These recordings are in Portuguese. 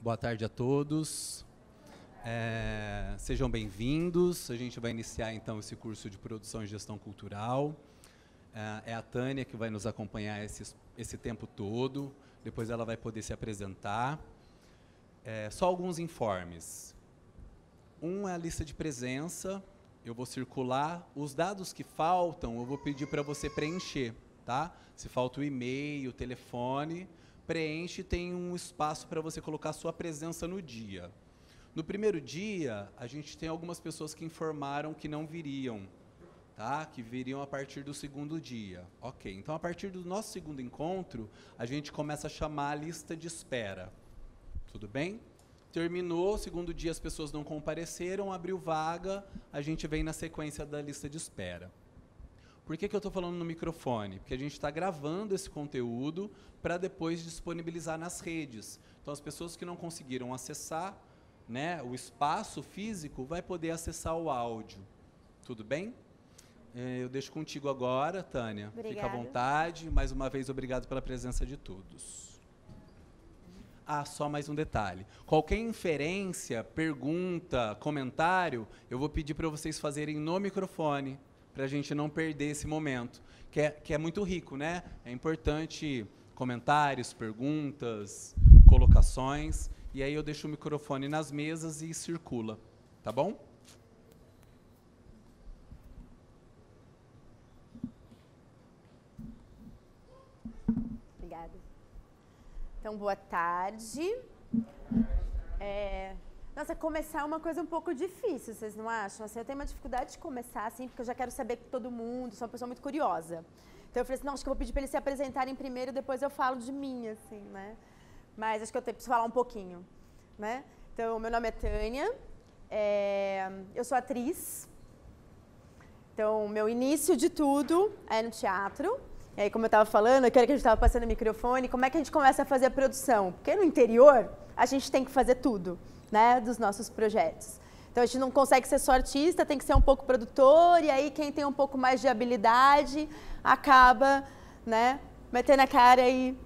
Boa tarde a todos. Sejam bem-vindos. A gente vai iniciar, então, esse curso de Produção e Gestão Cultural. É a Tânia que vai nos acompanhar esse tempo todo. Depois ela vai poder se apresentar. Só alguns informes. Um é a lista de presença. Eu vou circular. Os dados que faltam, eu vou pedir para você preencher, tá? Se falta o e-mail, o telefone, preenche, tem um espaço para você colocar a sua presença no dia. No primeiro dia, a gente tem algumas pessoas que informaram que não viriam, tá? Que viriam a partir do segundo dia. Ok, então a partir do nosso segundo encontro, a gente começa a chamar a lista de espera. Tudo bem? Terminou, segundo dia as pessoas não compareceram, abriu vaga, a gente vem na sequência da lista de espera. Por que eu estou falando no microfone? Porque a gente está gravando esse conteúdo para depois disponibilizar nas redes. Então, as pessoas que não conseguiram acessar, né, o espaço físico, vai poder acessar o áudio. Tudo bem? Eu deixo contigo agora, Tânia. Obrigada. Fica à vontade. Mais uma vez, obrigado pela presença de todos. Só mais um detalhe. Qualquer inferência, pergunta, comentário, eu vou pedir para vocês fazerem no microfone, para a gente não perder esse momento, que é muito rico, né? É importante comentários, perguntas, colocações, e aí eu deixo o microfone nas mesas e circula, tá bom? Obrigada. Então, boa tarde. Nossa, começar é uma coisa um pouco difícil, vocês não acham? Assim, eu tenho uma dificuldade de começar, assim, porque eu já quero saber todo mundo, sou uma pessoa muito curiosa. Então eu falei assim, não, acho que eu vou pedir para eles se apresentarem primeiro, depois eu falo de mim, assim, né? Mas acho que eu preciso falar um pouquinho, né? Então, meu nome é Tânia, eu sou atriz. Então, meu início de tudo é no teatro. E aí, como eu estava falando, eu quero que a gente estava passando o microfone, como é que a gente começa a fazer a produção? Porque no interior, a gente tem que fazer tudo, né, dos nossos projetos. Então, a gente não consegue ser só artista, tem que ser um pouco produtor, e aí quem tem um pouco mais de habilidade acaba, né, metendo a cara e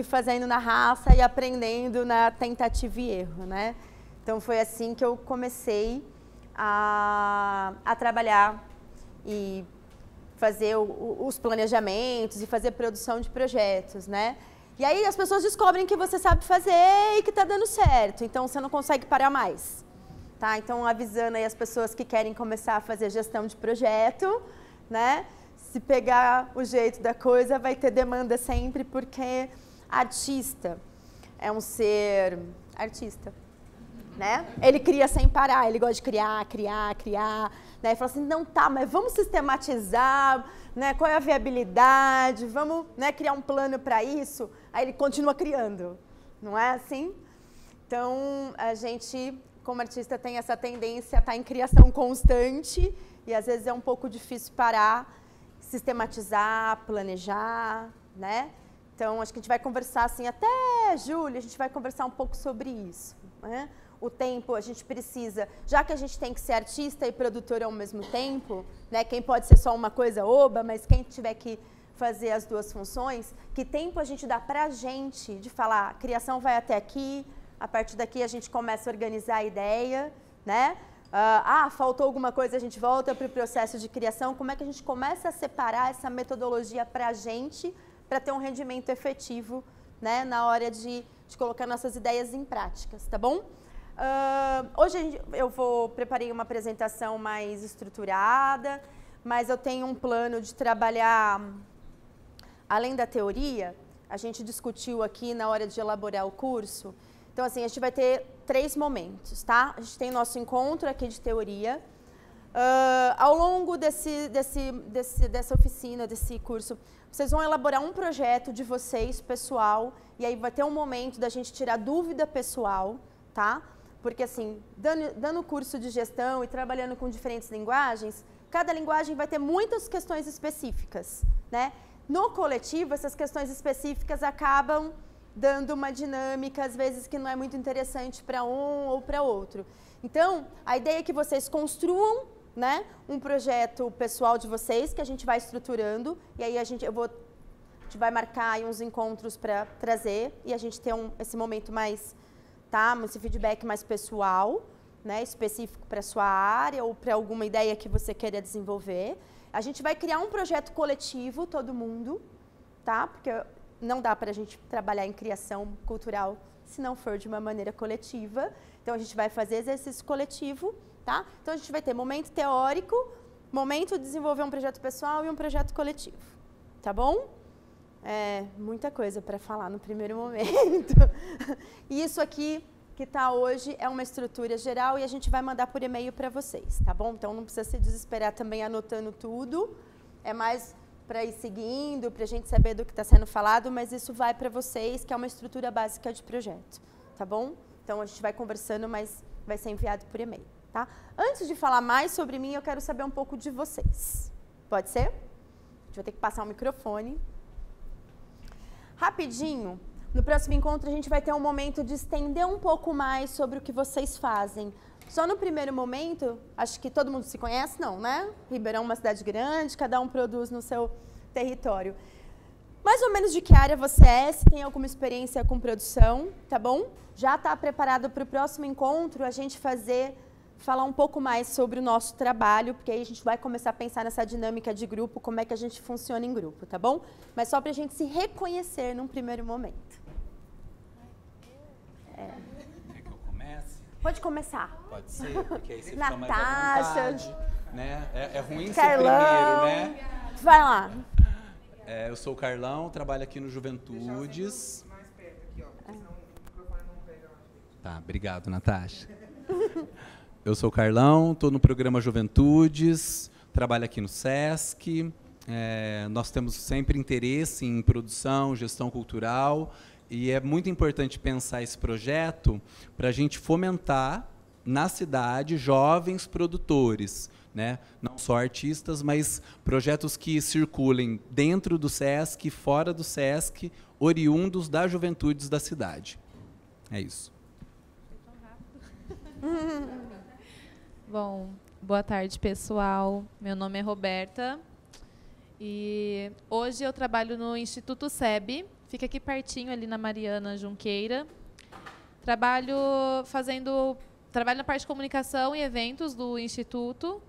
fazendo na raça e aprendendo na tentativa e erro, né? Então, foi assim que eu comecei a trabalhar e fazer os planejamentos e fazer produção de projetos, né? E aí as pessoas descobrem que você sabe fazer e que está dando certo, então você não consegue parar mais, tá? Então, avisando aí as pessoas que querem começar a fazer gestão de projeto, né? Se pegar o jeito da coisa, vai ter demanda sempre, porque artista é um ser artista, né? Ele cria sem parar, ele gosta de criar, né? E fala assim, não, tá, mas vamos sistematizar, né? Qual é a viabilidade, vamos, né, criar um plano para isso. Aí ele continua criando, não é assim? Então, a gente, como artista, tem essa tendência a estar em criação constante e às vezes é um pouco difícil parar, sistematizar, planejar, né? Então, acho que a gente vai conversar assim, até julho, a gente vai conversar um pouco sobre isso, né? O tempo, a gente precisa, já que a gente tem que ser artista e produtor ao mesmo tempo, né? Quem pode ser só uma coisa, oba, mas quem tiver que fazer as duas funções, que tempo a gente dá pra gente de falar, a criação vai até aqui, a partir daqui a gente começa a organizar a ideia, né? Faltou alguma coisa, a gente volta para o processo de criação, como é que a gente começa a separar essa metodologia pra gente, para ter um rendimento efetivo, né? Na hora de colocar nossas ideias em práticas, tá bom? Hoje eu preparei uma apresentação mais estruturada, mas eu tenho um plano de trabalhar, além da teoria, a gente discutiu aqui na hora de elaborar o curso. Então, assim, a gente vai ter 3 momentos, tá? A gente tem nosso encontro aqui de teoria. Ao longo dessa oficina, desse curso, vocês vão elaborar um projeto de vocês, pessoal, e aí vai ter um momento da gente tirar dúvida pessoal, tá? Porque, assim, dando curso de gestão e trabalhando com diferentes linguagens, cada linguagem vai ter muitas questões específicas, né? No coletivo, essas questões específicas acabam dando uma dinâmica, às vezes, que não é muito interessante para um ou para outro. Então, a ideia é que vocês construam, né, um projeto pessoal de vocês, que a gente vai estruturando, e aí a gente vai marcar aí uns encontros para trazer, e a gente ter esse momento mais tá? Esse feedback mais pessoal, né? Específico para a sua área ou para alguma ideia que você queira desenvolver. A gente vai criar um projeto coletivo, todo mundo, tá? Porque não dá para a gente trabalhar em criação cultural se não for de uma maneira coletiva. Então, a gente vai fazer exercício coletivo, tá? Então, a gente vai ter momento teórico, momento de desenvolver um projeto pessoal e um projeto coletivo, tá bom? Muita coisa para falar no primeiro momento. E isso aqui que está hoje é uma estrutura geral e a gente vai mandar por e-mail para vocês, tá bom? Então, não precisa se desesperar também anotando tudo. É mais para ir seguindo, para a gente saber do que está sendo falado, mas isso vai para vocês, que é uma estrutura básica de projeto, tá bom? Então, a gente vai conversando, mas vai ser enviado por e-mail, tá? Antes de falar mais sobre mim, eu quero saber um pouco de vocês. Pode ser? A gente vai ter que passar o microfone. Rapidinho, no próximo encontro a gente vai ter um momento de estender um pouco mais sobre o que vocês fazem. Só no primeiro momento, acho que todo mundo se conhece, não, né? Ribeirão é uma cidade grande, cada um produz no seu território. Mais ou menos de que área você é, se tem alguma experiência com produção, tá bom? Já está preparado para o próximo encontro a gente falar um pouco mais sobre o nosso trabalho, porque aí a gente vai começar a pensar nessa dinâmica de grupo, como é que a gente funciona em grupo, tá bom? Mas só para a gente se reconhecer num primeiro momento. Quer que eu comece? Pode começar. Pode ser, porque aí você fica mais Natasha, à vontade, né? É ruim Carlão, ser primeiro, né? Vai lá. Eu sou o Carlão, trabalho aqui no Juventudes. Mais perto aqui, ó, porque senão o microfone não pega mais. Tá, obrigado, Natasha. Eu sou o Carlão, estou no programa Juventudes, trabalho aqui no SESC. Nós temos sempre interesse em produção, gestão cultural, e é muito importante pensar esse projeto para a gente fomentar na cidade jovens produtores, né? Não só artistas, mas projetos que circulem dentro do SESC, fora do SESC, oriundos das juventudes da cidade. É isso. Bom, boa tarde, pessoal. Meu nome é Roberta e hoje eu trabalho no Instituto SEB, fica aqui pertinho, ali na Mariana Junqueira. Trabalho na parte de comunicação e eventos do Instituto,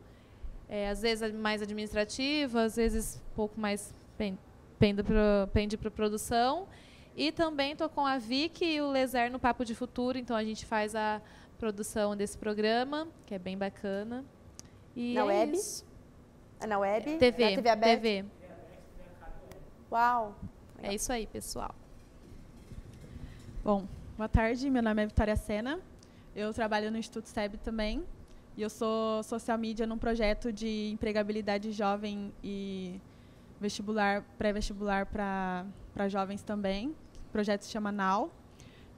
às vezes mais administrativa, às vezes um pouco mais pende para produção. E também estou com a Vicky e o Lezer no Papo de Futuro, então a gente faz a produção desse programa, que é bem bacana. E na web? Isso. Na web? TV. Na TV aberta? TV. Uau! É isso aí, pessoal. Bom, boa tarde, meu nome é Vitória Sena, eu trabalho no Instituto SEB também, e eu sou social media num projeto de empregabilidade jovem e pré-vestibular para jovens também. O projeto se chama Now.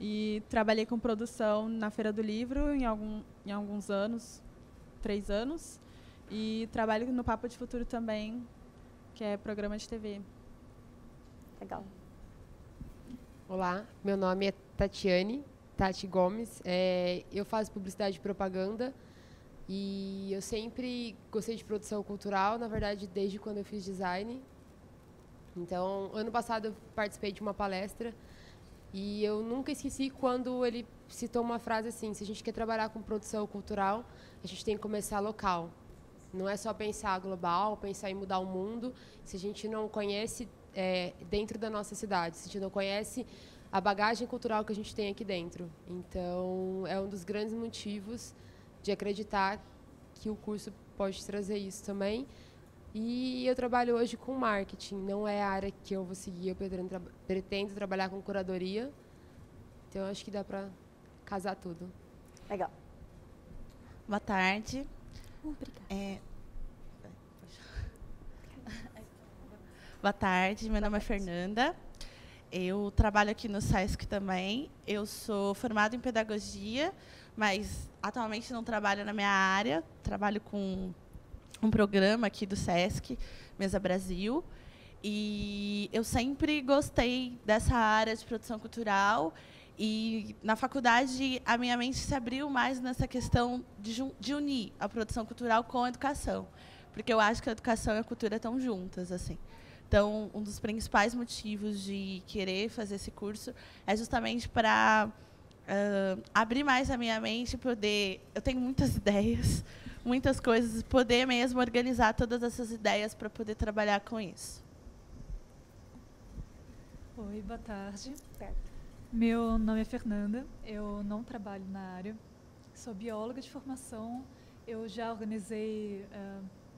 E trabalhei com produção na Feira do Livro em alguns anos, 3 anos. E trabalho no Papo de Futuro também, que é programa de TV. Legal. Olá, meu nome é Tati Gomes. Eu faço publicidade e propaganda. E eu sempre gostei de produção cultural, na verdade, desde quando eu fiz design. Então, ano passado eu participei de uma palestra e eu nunca esqueci quando ele citou uma frase assim: se a gente quer trabalhar com produção cultural, a gente tem que começar local. Não é só pensar global, pensar em mudar o mundo, se a gente não conhece dentro da nossa cidade, se a gente não conhece a bagagem cultural que a gente tem aqui dentro. Então, é um dos grandes motivos de acreditar que o curso pode trazer isso também. E eu trabalho hoje com marketing, não é a área que eu vou seguir, eu pretendo trabalhar com curadoria. Então, acho que dá para casar tudo. Legal. Boa tarde. Obrigada. Boa tarde, meu nome é Fernanda. Eu trabalho aqui no SESC também. Eu sou formada em pedagogia, mas atualmente não trabalho na minha área. Trabalho com um programa aqui do SESC, Mesa Brasil. E eu sempre gostei dessa área de produção cultural. E na faculdade a minha mente se abriu mais nessa questão de unir a produção cultural com a educação, porque eu acho que a educação e a cultura estão juntas, assim. Então, um dos principais motivos de querer fazer esse curso é justamente para abrir mais a minha mente, poder... Eu tenho muitas ideias, muitas coisas, poder mesmo organizar todas essas ideias para poder trabalhar com isso. Oi, boa tarde. Meu nome é Fernanda, eu não trabalho na área, sou bióloga de formação, eu já organizei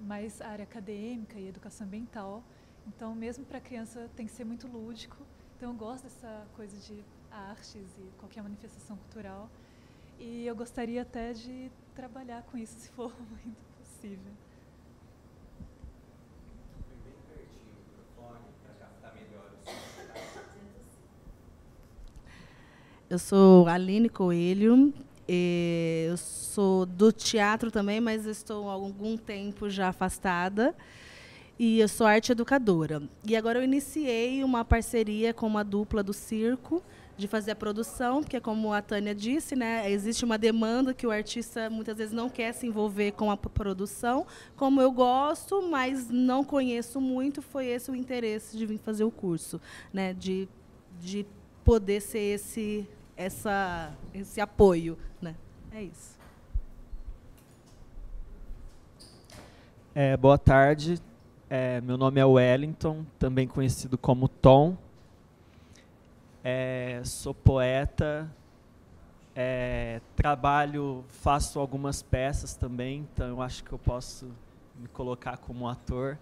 mais a área acadêmica e educação ambiental, então mesmo para criança tem que ser muito lúdico, então eu gosto dessa coisa de artes e qualquer manifestação cultural. E eu gostaria até de trabalhar com isso, se for muito possível. Bem pertinho do microfone, para captar melhor o som. Eu sou Aline Coelho, eu sou do teatro também, mas estou há algum tempo já afastada. E eu sou arte educadora. E agora eu iniciei uma parceria com uma dupla do circo, de fazer a produção, porque como a Tânia disse, né, existe uma demanda que o artista muitas vezes não quer se envolver com a produção. Como eu gosto, mas não conheço muito, foi esse o interesse de vir fazer o curso, né, de poder ser esse apoio, né? É isso. Boa tarde. Meu nome é Wellington, também conhecido como Tom. Sou poeta, faço algumas peças também, então eu acho que eu posso me colocar como ator.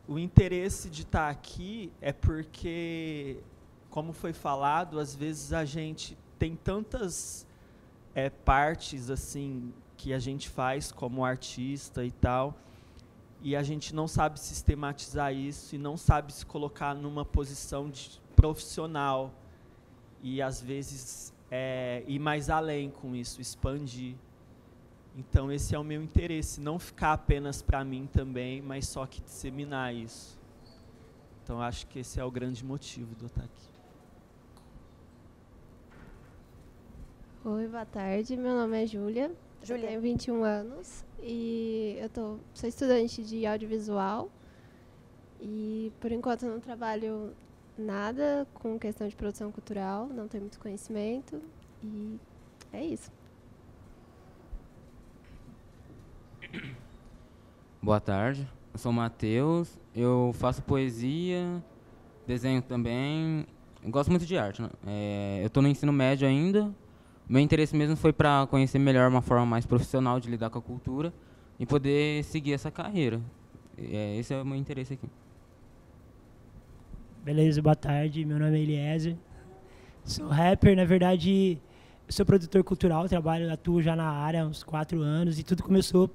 O interesse de estar aqui é porque, como foi falado, às vezes a gente tem tantas partes assim que a gente faz como artista e tal, e a gente não sabe sistematizar isso e não sabe se colocar numa posição de profissional e, às vezes, ir mais além com isso, expandir. Então, esse é o meu interesse, não ficar apenas para mim também, mas só que disseminar isso. Então, acho que esse é o grande motivo de eu estar aqui. Oi, boa tarde. Meu nome é Júlia. Eu tenho 21 anos e sou estudante de audiovisual. E, por enquanto, eu não trabalho nada com questão de produção cultural, não tenho muito conhecimento. E é isso. Boa tarde. Eu sou o Matheus. Eu faço poesia, desenho também. Eu gosto muito de arte, né? Eu estou no ensino médio ainda. Meu interesse mesmo foi para conhecer melhor uma forma mais profissional de lidar com a cultura e poder seguir essa carreira. Esse é o meu interesse aqui. Beleza, boa tarde. Meu nome é Eliezer. Sou rapper, na verdade, eu sou produtor cultural, atuo já na área há uns 4 anos e tudo começou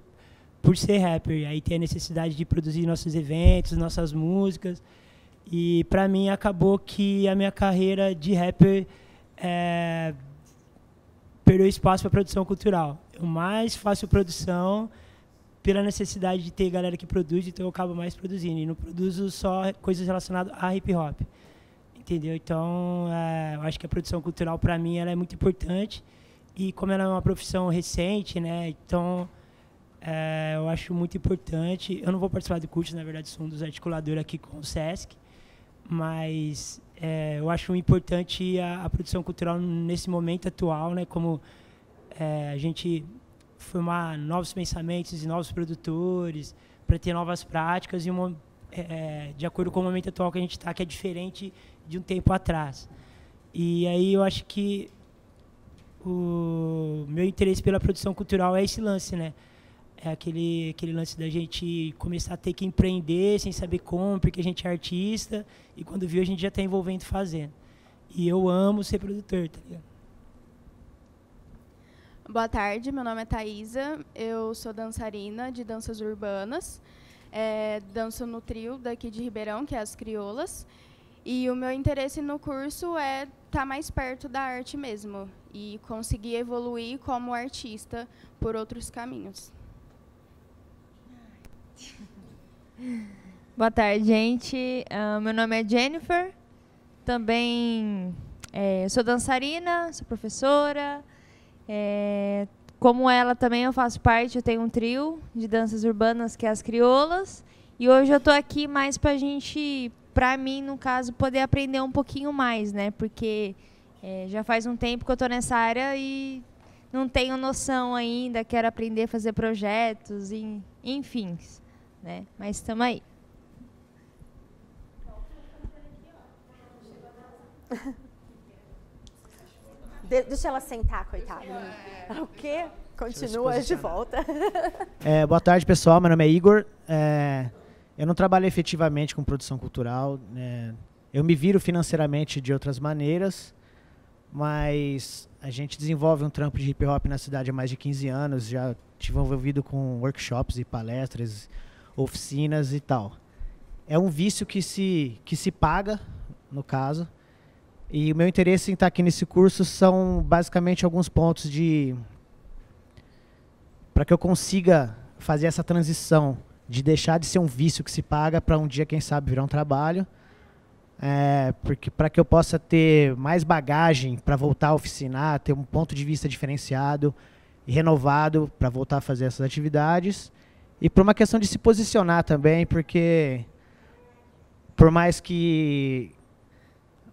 por ser rapper. Aí tem a necessidade de produzir nossos eventos, nossas músicas. E para mim acabou que a minha carreira de rapper perdeu espaço para produção cultural. Eu mais faço produção pela necessidade de ter galera que produz, então eu acabo mais produzindo. E não produzo só coisas relacionadas a hip hop. Entendeu? Então, eu acho que a produção cultural, para mim, ela é muito importante. E como ela é uma profissão recente, né? Então, eu acho muito importante. Eu não vou participar do curso, na verdade, sou um dos articuladores aqui com o SESC. Mas eu acho importante a produção cultural nesse momento atual, né? Como a gente formar novos pensamentos e novos produtores para ter novas práticas e de acordo com o momento atual que a gente está, que é diferente de um tempo atrás. E aí eu acho que o meu interesse pela produção cultural é esse lance, né? É aquele lance da gente começar a ter que empreender sem saber como, porque a gente é artista e quando viu a gente já está envolvendo fazendo. E eu amo ser produtor, tá ligado? Boa tarde, meu nome é Thaisa, eu sou dançarina de danças urbanas, danço no trio daqui de Ribeirão, que é as Crioulas, e o meu interesse no curso é estar mais perto da arte mesmo e conseguir evoluir como artista por outros caminhos. Boa tarde, gente. Meu nome é Jennifer. Também sou dançarina, sou professora. Como ela também eu faço parte, eu tenho um trio de danças urbanas que é as Crioulas. E hoje eu estou aqui mais para a gente para mim, no caso, poder aprender um pouquinho mais, né? Porque já faz um tempo que eu estou nessa área e não tenho noção ainda, quero aprender a fazer projetos, enfim, né? Mas estamos aí. Deixa ela sentar, coitada. O quê? Continua de volta. Boa tarde, pessoal. Meu nome é Igor. Eu não trabalho efetivamente com produção cultural. Eu me viro financeiramente de outras maneiras, mas a gente desenvolve um trampo de hip hop na cidade há mais de 15 anos. Já estive envolvido com workshops e palestras, oficinas e tal. É um vício que se paga, no caso. E o meu interesse em estar aqui nesse curso são basicamente alguns pontos para que eu consiga fazer essa transição de deixar de ser um vício que se paga para um dia, quem sabe, virar um trabalho. Porque para que eu possa ter mais bagagem para voltar a oficinar, ter um ponto de vista diferenciado e renovado para voltar a fazer essas atividades. E por uma questão de se posicionar também, porque por mais que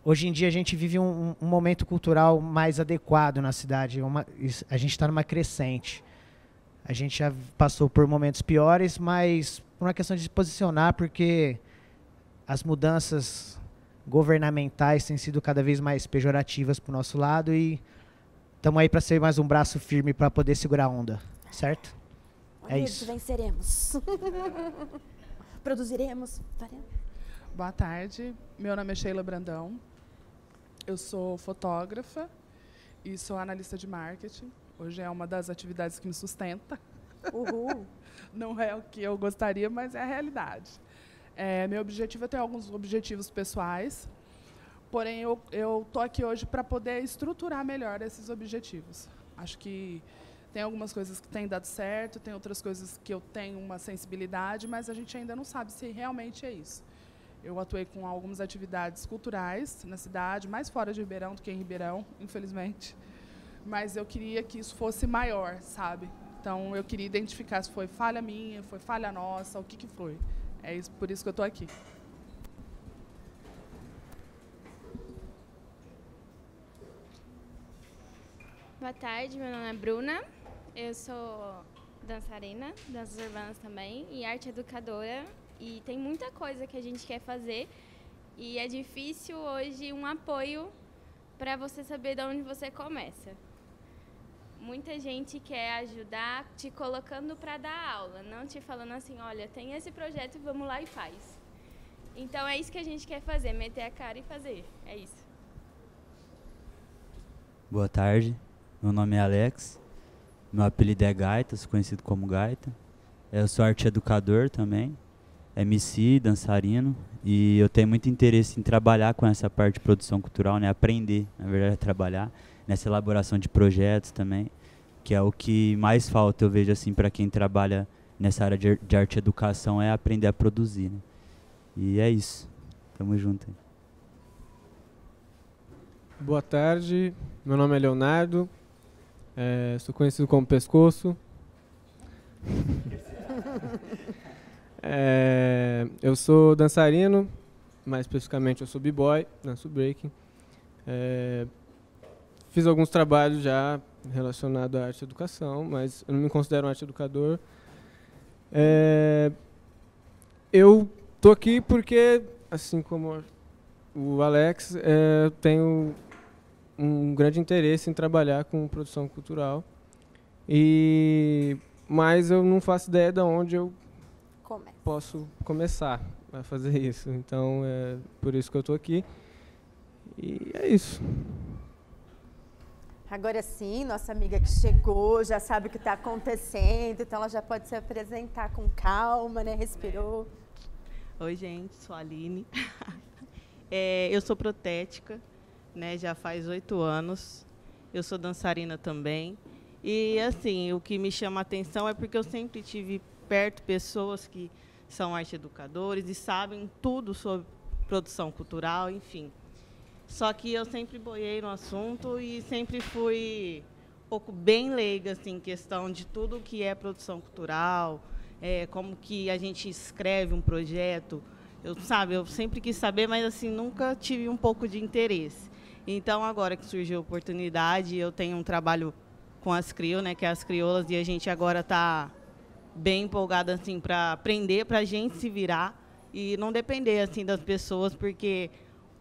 hoje em dia a gente vive um momento cultural mais adequado na cidade, a gente está numa crescente. A gente já passou por momentos piores, mas por uma questão de se posicionar, porque as mudanças governamentais têm sido cada vez mais pejorativas para o nosso lado e estamos aí para ser mais um braço firme para poder segurar a onda, certo? Isso. Venceremos. Produziremos. Faremos. Boa tarde, meu nome é Sheila Brandão, eu sou fotógrafa e sou analista de marketing. Hoje é uma das atividades que me sustenta. Uhul. Não é o que eu gostaria, mas é a realidade. Meu objetivo é ter alguns objetivos pessoais, porém eu estou aqui hoje para poder estruturar melhor esses objetivos. Acho que tem algumas coisas que têm dado certo, tem outras coisas que eu tenho uma sensibilidade, mas a gente ainda não sabe se realmente é isso. Eu atuei com algumas atividades culturais na cidade, mais fora de Ribeirão do que em Ribeirão, infelizmente. Mas eu queria que isso fosse maior, sabe? Então, eu queria identificar se foi falha minha, foi falha nossa, o que foi. É isso, por isso que eu estou aqui. Boa tarde, meu nome é Bruna. Eu sou dançarina, danças urbanas também, e arte educadora. E tem muita coisa que a gente quer fazer e é difícil hoje um apoio para você saber de onde você começa. Muita gente quer ajudar te colocando para dar aula, não te falando assim, olha, tem esse projeto, vamos lá e faz. Então é isso que a gente quer fazer, meter a cara e fazer, é isso. Boa tarde, meu nome é Alex, meu apelido é Gaita, sou conhecido como Gaita. Eu sou arte educador também. MC, dançarino, e eu tenho muito interesse em trabalhar com essa parte de produção cultural, né? Aprender, na verdade, a trabalhar nessa elaboração de projetos também, que é o que mais falta, eu vejo assim, para quem trabalha nessa área de arte e educação, é aprender a produzir, né? E é isso. Tamo junto aí. Boa tarde, meu nome é Leonardo, sou conhecido como Pescoço. Eu sou dançarino, mais especificamente eu sou b-boy, danço breaking. Fiz alguns trabalhos já relacionados à arte e educação, mas eu não me considero um arte educador. Eu tô aqui porque, assim como o Alex, tenho um grande interesse em trabalhar com produção cultural, mas eu não faço ideia de onde eu posso começar a fazer isso. Então, é por isso que eu estou aqui. E é isso. Agora sim, nossa amiga que chegou, já sabe o que está acontecendo, então ela já pode se apresentar com calma, né? Respirou. Oi, gente, sou a Aline. Eu sou protética, né? Já faz 8 anos. Eu sou dançarina também. E, assim, o que me chama a atenção é porque eu sempre tive perto pessoas que são arte educadores e sabem tudo sobre produção cultural, enfim. Só que eu sempre boiei no assunto e sempre fui um pouco bem leiga, assim, em questão de tudo que é produção cultural, como que a gente escreve um projeto, Eu sempre quis saber, mas assim, nunca tive um pouco de interesse. Então, agora que surgiu a oportunidade, eu tenho um trabalho com as CRIO, né, que é as crioulas, e a gente agora está bem empolgada assim, para aprender, para a gente se virar e não depender assim, das pessoas, porque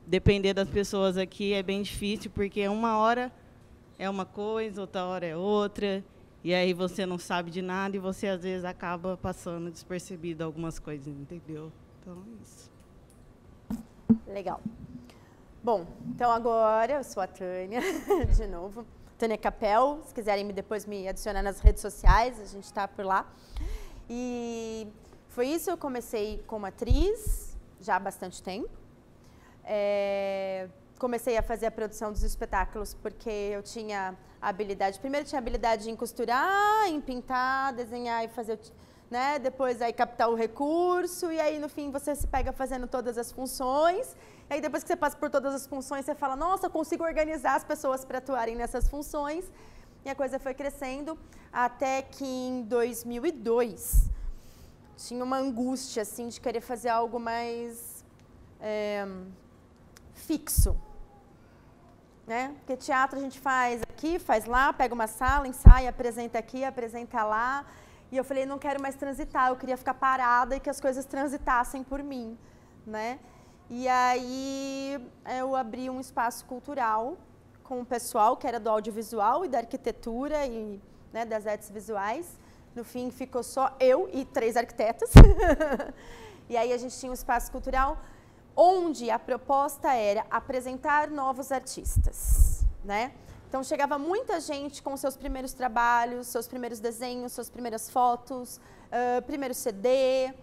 depender das pessoas aqui é bem difícil, porque uma hora é uma coisa, outra hora é outra, e aí você não sabe de nada e você, às vezes, acaba passando despercebido algumas coisas, entendeu? Então, é isso. Legal. Bom, então agora eu sou a Tânia, de novo. Tânia Capel, se quiserem depois me adicionar nas redes sociais, a gente está por lá. E foi isso, eu comecei como atriz, já há bastante tempo. Comecei a fazer a produção dos espetáculos porque eu tinha habilidade, primeiro tinha habilidade em costurar, em pintar, desenhar e fazer, né? Depois aí captar o recurso e aí no fim você se pega fazendo todas as funções. E aí depois que você passa por todas as funções, você fala, nossa, eu consigo organizar as pessoas para atuarem nessas funções. E a coisa foi crescendo até que em 2002 tinha uma angústia assim de querer fazer algo mais fixo. Né? Porque teatro a gente faz aqui, faz lá, pega uma sala, ensaia, apresenta aqui, apresenta lá. E eu falei, não quero mais transitar, eu queria ficar parada e que as coisas transitassem por mim, né? E aí eu abri um espaço cultural com o pessoal que era do audiovisual e da arquitetura e, né, das artes visuais. No fim ficou só eu e 3 arquitetas. E aí a gente tinha um espaço cultural onde a proposta era apresentar novos artistas, né? Então chegava muita gente com seus primeiros trabalhos, seus primeiros desenhos, suas primeiras fotos, primeiro CD.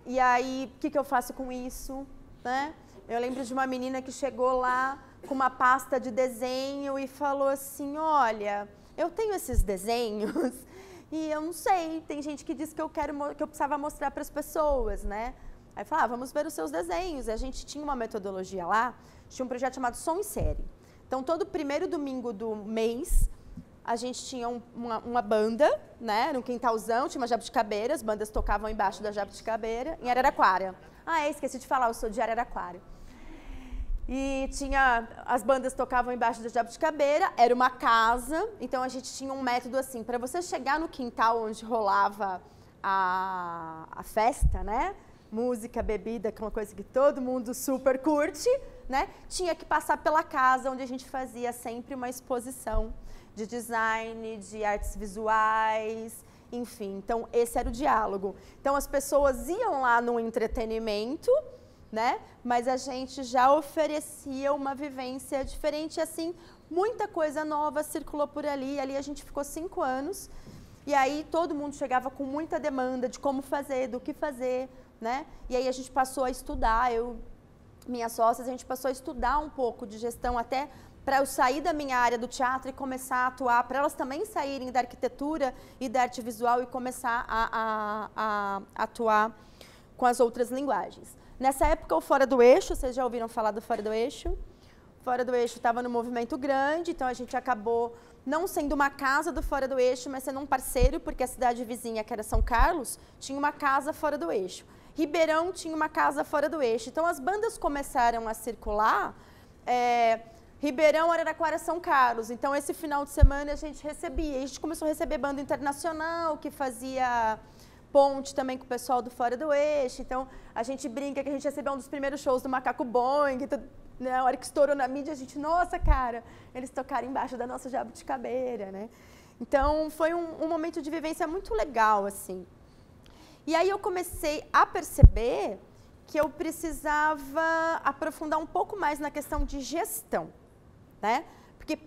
E aí, o que eu faço com isso? Né? Eu lembro de uma menina que chegou lá com uma pasta de desenho e falou assim, olha, eu tenho esses desenhos e eu não sei, tem gente que diz que eu precisava mostrar para as pessoas, né? Aí eu falei, vamos ver os seus desenhos. E a gente tinha uma metodologia lá, tinha um projeto chamado Som em Série. Então, todo primeiro domingo do mês, a gente tinha uma banda, né, no quintalzão, tinha uma jabuticabeira, as bandas tocavam embaixo da jabuticabeira, em Araraquara. Esqueci de falar, eu sou de Araraquara. E as bandas tocavam embaixo da jabuticabeira, era uma casa, então a gente tinha um método assim, para você chegar no quintal onde rolava a festa, né, música, bebida, que é uma coisa que todo mundo super curte, né, tinha que passar pela casa onde a gente fazia sempre uma exposição de design, de artes visuais, enfim. Então, esse era o diálogo. Então, as pessoas iam lá no entretenimento, né? Mas a gente já oferecia uma vivência diferente. Assim, muita coisa nova circulou por ali. Ali a gente ficou 5 anos. E aí, todo mundo chegava com muita demanda de como fazer, do que fazer, né? E aí, a gente passou a estudar. Minhas sócias, a gente passou a estudar um pouco de gestão até para eu sair da minha área do teatro e começar a atuar, para elas também saírem da arquitetura e da arte visual e começar a atuar com as outras linguagens. Nessa época, o Fora do Eixo, vocês já ouviram falar do Fora do Eixo? Fora do Eixo estava no movimento grande, então a gente acabou não sendo uma casa do Fora do Eixo, mas sendo um parceiro, porque a cidade vizinha, que era São Carlos, tinha uma casa fora do eixo. Ribeirão tinha uma casa fora do eixo. Então, as bandas começaram a circular, Ribeirão, Araraquara, São Carlos. Então, esse final de semana a gente recebia. A gente começou a receber banda internacional, que fazia ponte também com o pessoal do Fora do Eixo. Então, a gente brinca que a gente recebeu um dos primeiros shows do Macaco Boing. Então, né, a hora que estourou na mídia, a gente, nossa, cara, eles tocaram embaixo da nossa jabuticabeira, né? Então, foi um momento de vivência muito legal, assim. E aí eu comecei a perceber que eu precisava aprofundar um pouco mais na questão de gestão, né? Porque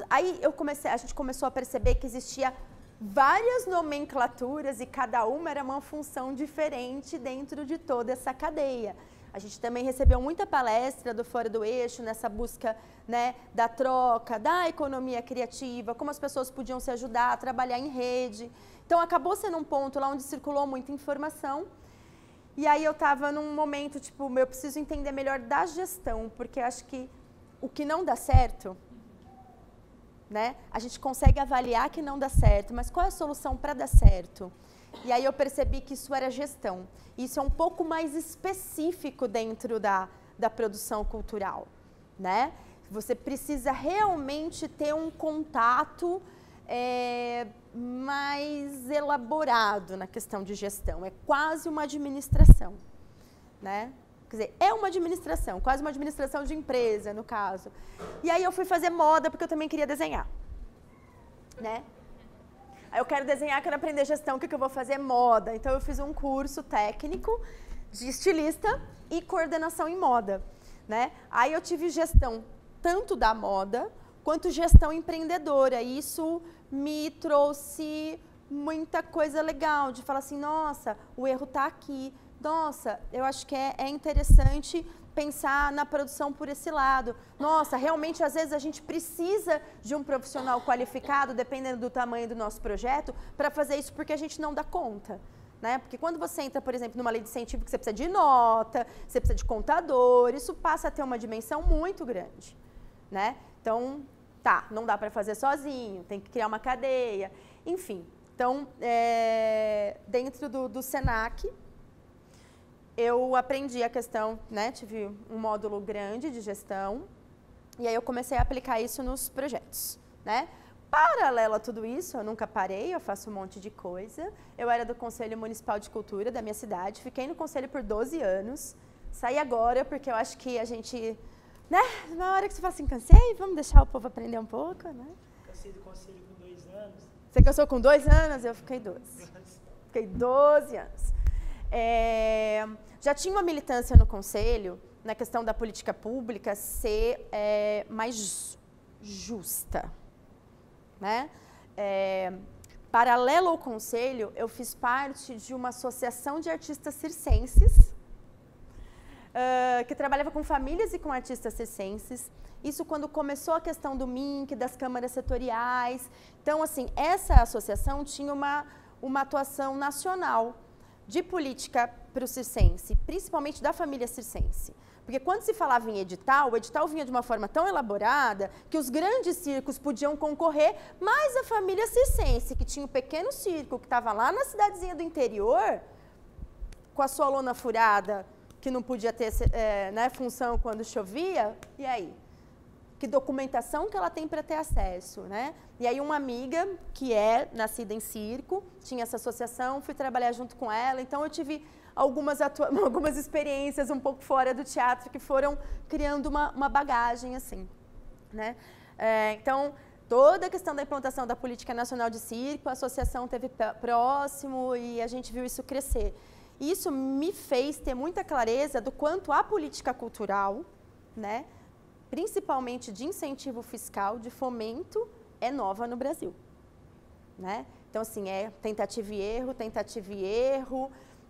aí a gente começou a perceber que existia várias nomenclaturas e cada uma era uma função diferente dentro de toda essa cadeia. A gente também recebeu muita palestra do Fora do Eixo nessa busca, né, da troca, da economia criativa, como as pessoas podiam se ajudar a trabalhar em rede. Então, acabou sendo um ponto lá onde circulou muita informação. E aí eu estava num momento, tipo, eu preciso entender melhor da gestão, porque acho que o que não dá certo, né, a gente consegue avaliar que não dá certo, mas qual é a solução para dar certo? E aí eu percebi que isso era gestão. Isso é um pouco mais específico dentro da produção cultural, né? Você precisa realmente ter um contato mais elaborado na questão de gestão. É quase uma administração, né? Quer dizer, é uma administração, quase uma administração de empresa, no caso. E aí eu fui fazer moda porque eu também queria desenhar, né? Aí eu quero desenhar, quero aprender gestão, o que eu vou fazer? Moda. Então eu fiz um curso técnico de estilista e coordenação em moda, né? Aí eu tive gestão tanto da moda quanto gestão empreendedora. E isso me trouxe muita coisa legal, de falar assim, nossa, o erro está aqui. Nossa, eu acho que é interessante pensar na produção por esse lado. Nossa, realmente, às vezes, a gente precisa de um profissional qualificado, dependendo do tamanho do nosso projeto, para fazer isso, porque a gente não dá conta, né? Porque quando você entra, por exemplo, numa lei de incentivo, que você precisa de nota, você precisa de contador, isso passa a ter uma dimensão muito grande, né? Então, tá, não dá para fazer sozinho, tem que criar uma cadeia, enfim. Então, dentro do SENAC, eu aprendi a questão, né, tive um módulo grande de gestão, e aí eu comecei a aplicar isso nos projetos, né? Paralelo a tudo isso, eu nunca parei, eu faço um monte de coisa. Eu era do Conselho Municipal de Cultura da minha cidade, fiquei no conselho por 12 anos, saí agora porque eu acho que a gente, né, na hora que você fala assim, cansei, vamos deixar o povo aprender um pouco, né? Cansei do conselho com 2 anos. Você cansou com 2 anos? Eu fiquei 12. Fiquei 12 anos. Já tinha uma militância no Conselho, na questão da política pública ser mais justa, né? Paralelo ao Conselho, eu fiz parte de uma associação de artistas circenses, que trabalhava com famílias e com artistas circenses. Isso quando começou a questão do MINC, das câmaras setoriais. Então, assim, essa associação tinha uma atuação nacional de política para o circense, principalmente da família circense. Porque quando se falava em edital, o edital vinha de uma forma tão elaborada que os grandes circos podiam concorrer, mas a família circense, que tinha um pequeno circo, que estava lá na cidadezinha do interior, com a sua lona furada, que não podia ter né, função quando chovia, e aí? Que documentação que ela tem para ter acesso, né? E aí uma amiga, que é nascida em circo, tinha essa associação, fui trabalhar junto com ela, então eu tive algumas experiências um pouco fora do teatro que foram criando uma bagagem, assim, né? Então, toda a questão da implantação da Política Nacional de Circo, a associação teve próximo e a gente viu isso crescer. Isso me fez ter muita clareza do quanto a política cultural, né, principalmente de incentivo fiscal, de fomento, é nova no Brasil, né? Então, assim, tentativa e erro,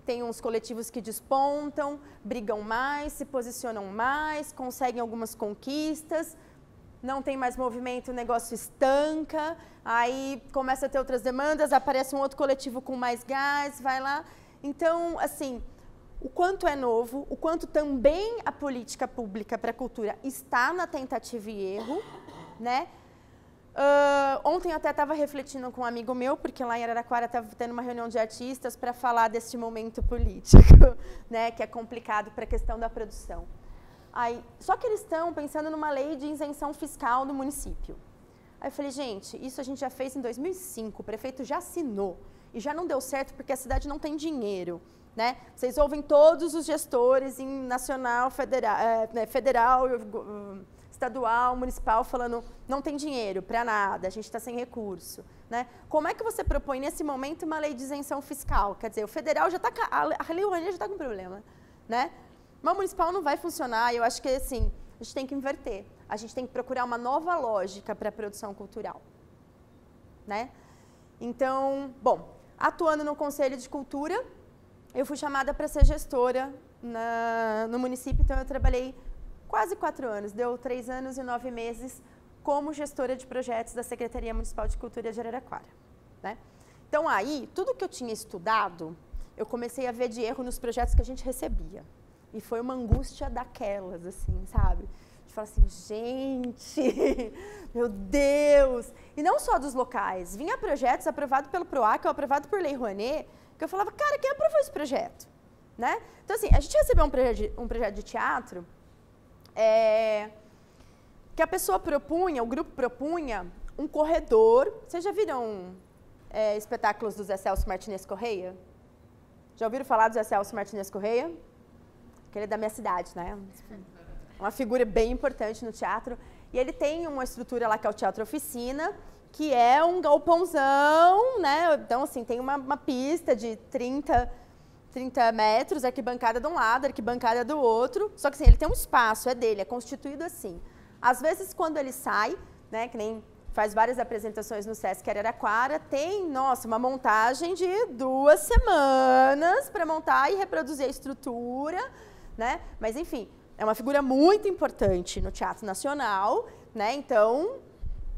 tem uns coletivos que despontam, brigam mais, se posicionam mais, conseguem algumas conquistas, não tem mais movimento, o negócio estanca, aí começa a ter outras demandas, aparece um outro coletivo com mais gás, vai lá. Então, assim, o quanto é novo, o quanto também a política pública para a cultura está na tentativa e erro, né? Ontem eu até estava refletindo com um amigo meu, porque lá em Araraquara estava tendo uma reunião de artistas para falar deste momento político, né, que é complicado para a questão da produção. Só que eles estão pensando numa lei de isenção fiscal no município. Aí eu falei, gente, isso a gente já fez em 2005, o prefeito já assinou e já não deu certo porque a cidade não tem dinheiro. Né? Vocês ouvem todos os gestores em nacional, federal, estadual, municipal, falando não tem dinheiro para nada, a gente está sem recurso. Né? Como é que você propõe nesse momento uma lei de isenção fiscal? Quer dizer, o federal já está, a Lei Rouanet já está com problema. Né? Mas o municipal não vai funcionar, eu acho que assim, a gente tem que inverter. A gente tem que procurar uma nova lógica para a produção cultural. Né? Então, bom, atuando no Conselho de Cultura, eu fui chamada para ser gestora no município, então eu trabalhei quase 4 anos, deu 3 anos e 9 meses como gestora de projetos da Secretaria Municipal de Cultura de Araraquara. Né? Então aí, tudo que eu tinha estudado, eu comecei a ver de erro nos projetos que a gente recebia. E foi uma angústia daquelas, assim, sabe? De falar assim, gente, meu Deus! E não só dos locais, vinha projetos aprovados pelo PROAC ou aprovados por Lei Rouanet, Porque eu falava, cara, quem aprovou esse projeto? Né? Então, assim, a gente recebeu um projeto de teatro que a pessoa propunha, o grupo propunha um corredor. Vocês já viram espetáculos do Zé Celso Martinez Correia? Já ouviram falar do Zé Celso Martinez Correia? Que ele é da minha cidade, né? Uma figura bem importante no teatro. E ele tem uma estrutura lá que é o Teatro Oficina, que é um galpãozão, né? Então, assim, tem uma pista de 30 metros, arquibancada de um lado, arquibancada do outro. Só que, assim, ele tem um espaço, é dele, é constituído assim. Às vezes, quando ele sai, né, que nem faz várias apresentações no Sesc Araraquara, tem, nossa, uma montagem de 2 semanas para montar e reproduzir a estrutura, né? Mas, enfim, é uma figura muito importante no Teatro Nacional, né? Então,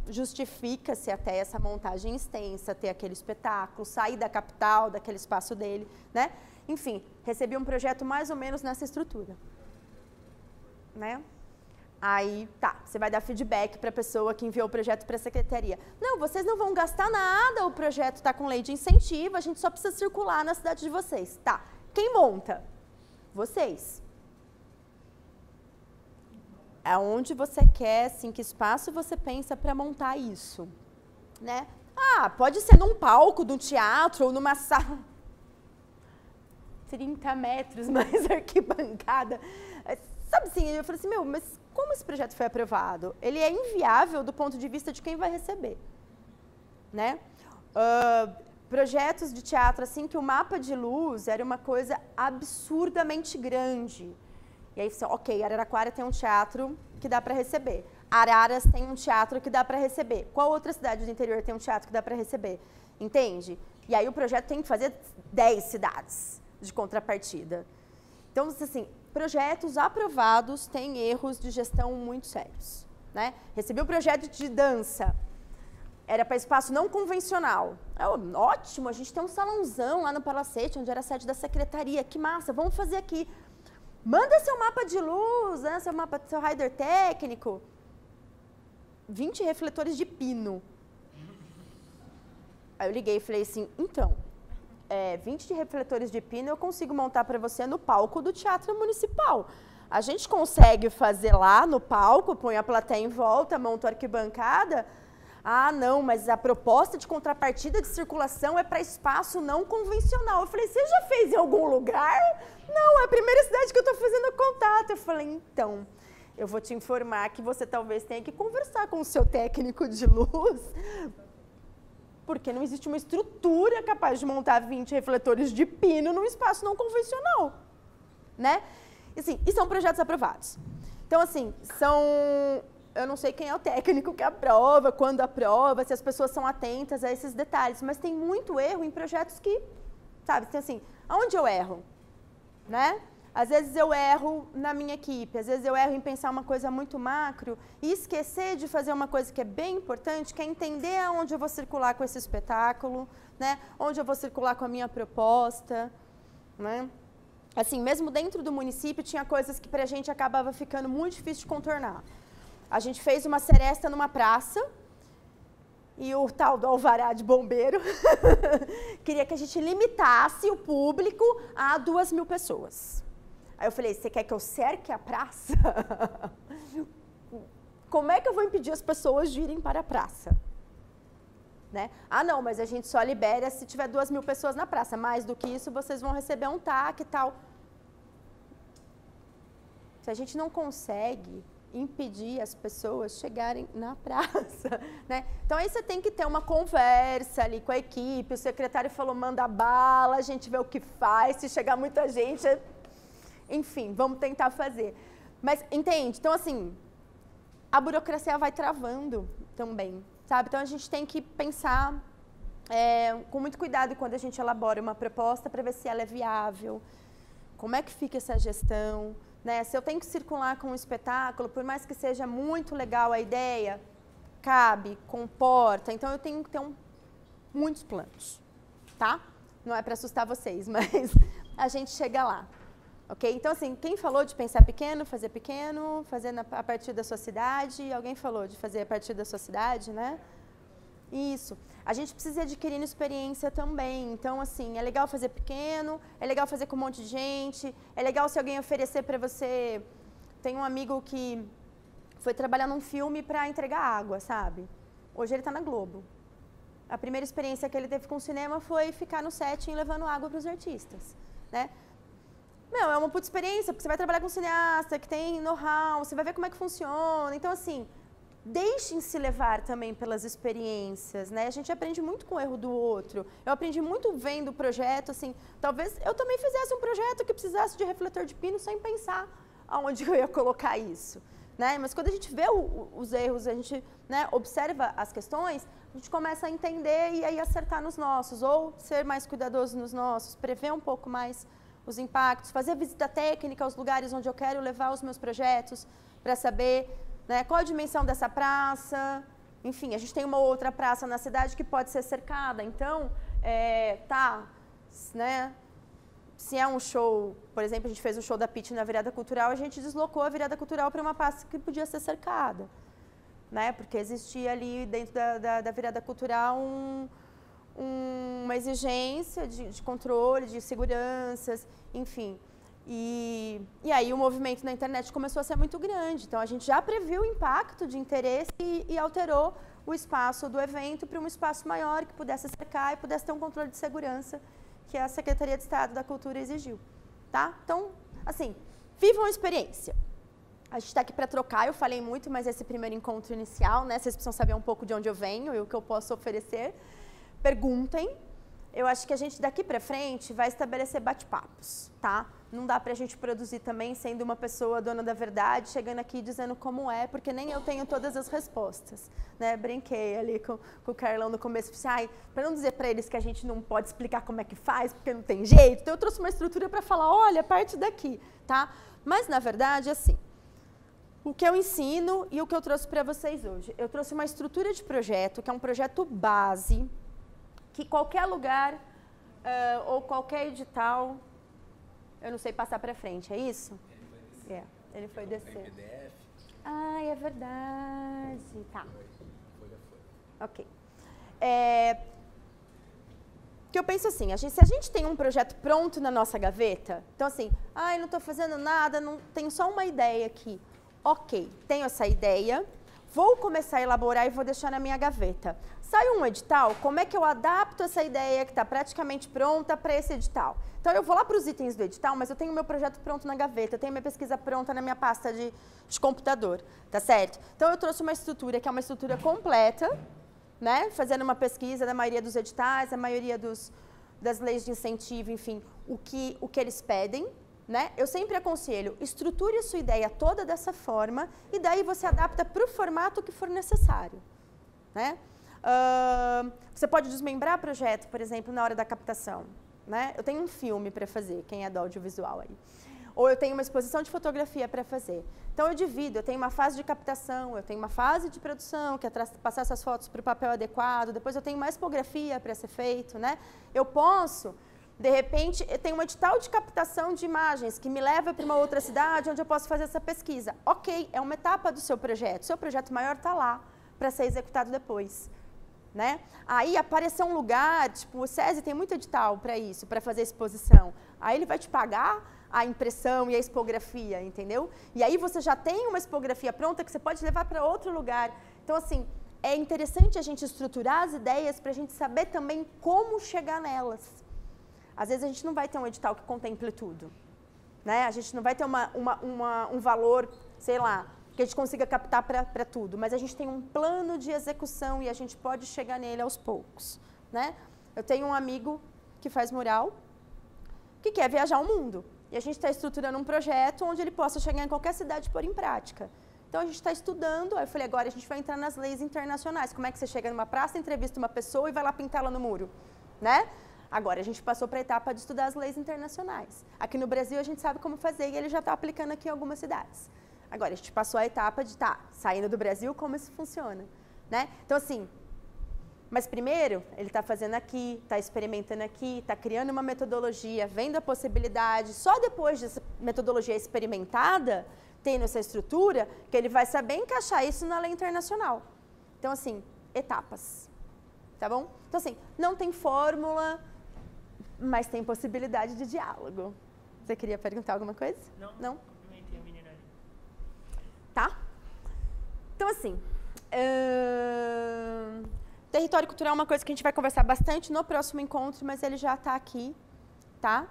justifica-se até essa montagem extensa, ter aquele espetáculo, sair da capital, daquele espaço dele, né? Enfim, recebi um projeto mais ou menos nessa estrutura, né? Aí, tá, você vai dar feedback para a pessoa que enviou o projeto para a secretaria. Não, vocês não vão gastar nada, o projeto está com lei de incentivo, a gente só precisa circular na cidade de vocês. Tá, quem monta? Vocês. Aonde você quer, assim, que espaço você pensa para montar isso, né? Ah, pode ser num palco de um teatro ou numa sala 30 metros mais arquibancada. Sabe assim, eu falei assim, meu, mas como esse projeto foi aprovado? Ele é inviável do ponto de vista de quem vai receber, né? Projetos de teatro, assim, que o mapa de luz era uma coisa absurdamente grande. E aí, ok, Araraquara tem um teatro que dá para receber. Araras tem um teatro que dá para receber. Qual outra cidade do interior tem um teatro que dá para receber? Entende? E aí o projeto tem que fazer 10 cidades de contrapartida. Então, assim, projetos aprovados têm erros de gestão muito sérios, né? Recebi um projeto de dança. Era para espaço não convencional. Ótimo, a gente tem um salãozão lá no Palacete, onde era a sede da secretaria. Que massa, vamos fazer aqui. Manda seu mapa de luz, né, seu rider técnico. 20 refletores de pino. Aí eu liguei e falei assim, então, 20 refletores de pino eu consigo montar para você no palco do Teatro Municipal. A gente consegue fazer lá no palco, põe a plateia em volta, monta a arquibancada. Ah, não, mas a proposta de contrapartida de circulação é para espaço não convencional. Eu falei, você já fez em algum lugar? Não, é a primeira cidade que eu estou fazendo contato. Eu falei, então, eu vou te informar que você talvez tenha que conversar com o seu técnico de luz, porque não existe uma estrutura capaz de montar 20 refletores de pino num espaço não convencional, né? Assim, e são projetos aprovados. Então, assim, eu não sei quem é o técnico que aprova, quando aprova, se as pessoas são atentas a esses detalhes, mas tem muito erro em projetos que, sabe, assim, aonde eu erro, né? Às vezes eu erro na minha equipe, às vezes eu erro em pensar uma coisa muito macro e esquecer de fazer uma coisa que é bem importante, que é entender aonde eu vou circular com esse espetáculo, né? Onde eu vou circular com a minha proposta, né? Assim, mesmo dentro do município, tinha coisas que pra gente acabava ficando muito difícil de contornar. A gente fez uma seresta numa praça e o tal do alvará de bombeiro queria que a gente limitasse o público a 2.000 pessoas. Aí eu falei, você quer que eu cerque a praça? Como é que eu vou impedir as pessoas de irem para a praça? Né? Ah, não, mas a gente só libera se tiver 2.000 pessoas na praça. Mais do que isso, vocês vão receber um TAC e tal. Se a gente não consegue impedir as pessoas chegarem na praça, né? Então aí você tem que ter uma conversa ali com a equipe, o secretário falou, manda bala, a gente vê o que faz, se chegar muita gente, enfim, vamos tentar fazer. Mas, entende? Então, assim, a burocracia vai travando também, sabe? Então a gente tem que pensar com muito cuidado quando a gente elabora uma proposta para ver se ela é viável, como é que fica essa gestão, né? Se eu tenho que circular com um espetáculo, por mais que seja muito legal a ideia, cabe, comporta, então eu tenho que ter muitos planos, tá? Não é para assustar vocês, mas a gente chega lá, ok? Então, assim, quem falou de pensar pequeno, fazer a partir da sua cidade, alguém falou de fazer a partir da sua cidade, né? Isso. A gente precisa ir adquirindo experiência também. Então, assim, é legal fazer pequeno, é legal fazer com um monte de gente, é legal se alguém oferecer para você... Tem um amigo que foi trabalhar num filme para entregar água, sabe? Hoje ele está na Globo. A primeira experiência que ele teve com o cinema foi ficar no setting levando água para os artistas, né? Meu, é uma puta experiência, porque você vai trabalhar com um cineasta que tem know-how, você vai ver como é que funciona. Então, assim... Deixem-se levar também pelas experiências, né? A gente aprende muito com o erro do outro. Eu aprendi muito vendo o projeto, assim, talvez eu também fizesse um projeto que precisasse de refletor de pino sem pensar aonde eu ia colocar isso, né? Mas quando a gente vê os erros, a gente, né, observa as questões, a gente começa a entender e aí acertar nos nossos, ou ser mais cuidadoso nos nossos, prever um pouco mais os impactos, fazer visita técnica aos lugares onde eu quero levar os meus projetos para saber... Né? Qual a dimensão dessa praça? Enfim, a gente tem uma outra praça na cidade que pode ser cercada. Então, né? Se é um show, por exemplo, a gente fez o show da Pitty na Virada Cultural, a gente deslocou a Virada Cultural para uma praça que podia ser cercada, né? Porque existia ali dentro da Virada Cultural uma exigência de controle, de seguranças, enfim. E aí o movimento na internet começou a ser muito grande. Então, a gente já previu o impacto de interesse e alterou o espaço do evento para um espaço maior que pudesse cercar e pudesse ter um controle de segurança que a Secretaria de Estado da Cultura exigiu. Tá? Então, assim, vivam a experiência. A gente está aqui para trocar, eu falei muito, mas esse primeiro encontro inicial, né? Vocês precisam saber um pouco de onde eu venho e o que eu posso oferecer. Perguntem. Eu acho que a gente daqui para frente vai estabelecer bate-papos, tá? Não dá para a gente produzir também sendo uma pessoa dona da verdade, chegando aqui dizendo como é, porque nem eu tenho todas as respostas, né? Brinquei ali com o Carlão no começo, para não dizer para eles que a gente não pode explicar como é que faz, porque não tem jeito, então eu trouxe uma estrutura para falar, olha, parte daqui, tá? Mas, na verdade, assim, o que eu ensino e o que eu trouxe para vocês hoje, eu trouxe uma estrutura de projeto, que é um projeto base, que qualquer lugar ou qualquer edital, eu não sei passar para frente, é isso? Ele foi descer. Ah, é verdade. Tá. Ok. Que eu penso assim, se a gente tem um projeto pronto na nossa gaveta, então assim, eu não estou fazendo nada, não, tenho só uma ideia aqui. Ok, tenho essa ideia, vou começar a elaborar e vou deixar na minha gaveta. Sai um edital, como é que eu adapto essa ideia que está praticamente pronta para esse edital? Então, eu vou lá para os itens do edital, mas eu tenho meu projeto pronto na gaveta, eu tenho minha pesquisa pronta na minha pasta de computador, tá certo? Então, eu trouxe uma estrutura que é uma estrutura completa, né? Fazendo uma pesquisa da maioria dos editais, a maioria das leis de incentivo, enfim, o que eles pedem, né? Eu sempre aconselho, estruture a sua ideia toda dessa forma e daí você adapta para o formato que for necessário, né? Você pode desmembrar projeto, por exemplo, na hora da captação, né? Eu tenho um filme para fazer, quem é do audiovisual aí. Ou eu tenho uma exposição de fotografia para fazer. Então, eu divido, eu tenho uma fase de captação, eu tenho uma fase de produção, que é passar essas fotos para o papel adequado, depois eu tenho uma expografia para ser feito, né? Eu posso... De repente, eu tenho um edital de captação de imagens que me leva para uma outra cidade onde eu posso fazer essa pesquisa. Ok, é uma etapa do seu projeto. Seu projeto maior está lá para ser executado depois, né? Aí apareceu um lugar, tipo, o SESI tem muito edital para isso, para fazer exposição. Aí ele vai te pagar a impressão e a expografia, entendeu? E aí você já tem uma expografia pronta que você pode levar para outro lugar. Então, assim, é interessante a gente estruturar as ideias para a gente saber também como chegar nelas. Às vezes a gente não vai ter um edital que contemple tudo, né? A gente não vai ter um valor, sei lá, que a gente consiga captar para tudo, mas a gente tem um plano de execução e a gente pode chegar nele aos poucos, né? Eu tenho um amigo que faz mural, que quer viajar o mundo, e a gente está estruturando um projeto onde ele possa chegar em qualquer cidade e pôr em prática. Então, a gente está estudando, aí eu falei, agora a gente vai entrar nas leis internacionais, como é que você chega numa praça, entrevista uma pessoa e vai lá pintá-la no muro, né? Agora, a gente passou para a etapa de estudar as leis internacionais. Aqui no Brasil, a gente sabe como fazer e ele já está aplicando aqui em algumas cidades. Agora, a gente passou a etapa de, saindo do Brasil, como isso funciona, né? Então, assim, mas primeiro, ele está fazendo aqui, está experimentando aqui, está criando uma metodologia, vendo a possibilidade, só depois dessa metodologia experimentada, tendo essa estrutura, que ele vai saber encaixar isso na lei internacional. Então, assim, etapas. tá bom? Então, assim, não tem fórmula, mas tem possibilidade de diálogo. Você queria perguntar alguma coisa? Não? Tá? Então, assim, território cultural é uma coisa que a gente vai conversar bastante no próximo encontro, mas ele já está aqui, tá?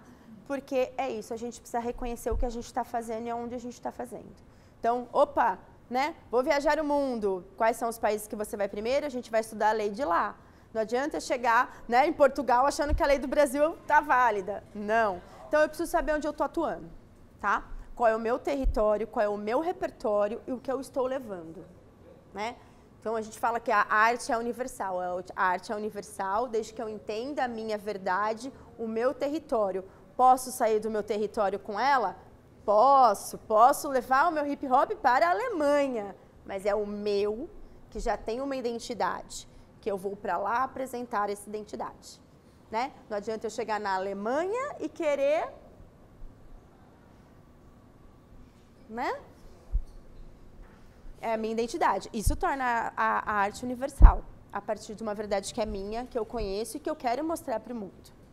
Porque é isso, a gente precisa reconhecer o que a gente está fazendo e aonde a gente está fazendo. Então, opa, né? Vou viajar o mundo. Quais são os países que você vai primeiro? A gente vai estudar a lei de lá. Não adianta chegar, né, em Portugal achando que a lei do Brasil está válida. Não. Então, eu preciso saber onde eu estou atuando, tá? Qual é o meu território, qual é o meu repertório e o que eu estou levando, né? Então, a gente fala que a arte é universal. A arte é universal desde que eu entenda a minha verdade, o meu território. Posso sair do meu território com ela? Posso levar o meu hip hop para a Alemanha, mas é o meu que já tem uma identidade, que eu vou para lá apresentar essa identidade, né? Não adianta eu chegar na Alemanha e querer, né? É a minha identidade. Isso torna a arte universal, a partir de uma verdade que é minha, que eu conheço e que eu quero mostrar para o mundo.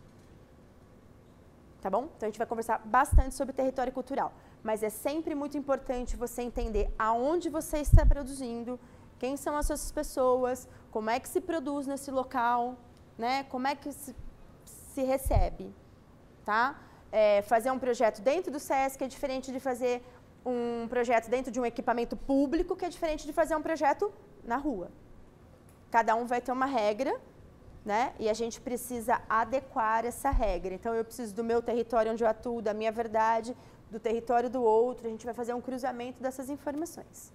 Tá bom? Então, a gente vai conversar bastante sobre território cultural. Mas é sempre muito importante você entender aonde você está produzindo, quem são essas pessoas, como é que se produz nesse local, né? Como é que se recebe, tá? Fazer um projeto dentro do SESC é diferente de fazer um projeto dentro de um equipamento público, que é diferente de fazer um projeto na rua. Cada um vai ter uma regra, né? E a gente precisa adequar essa regra. Então, eu preciso do meu território onde eu atuo, da minha verdade, do território do outro. A gente vai fazer um cruzamento dessas informações.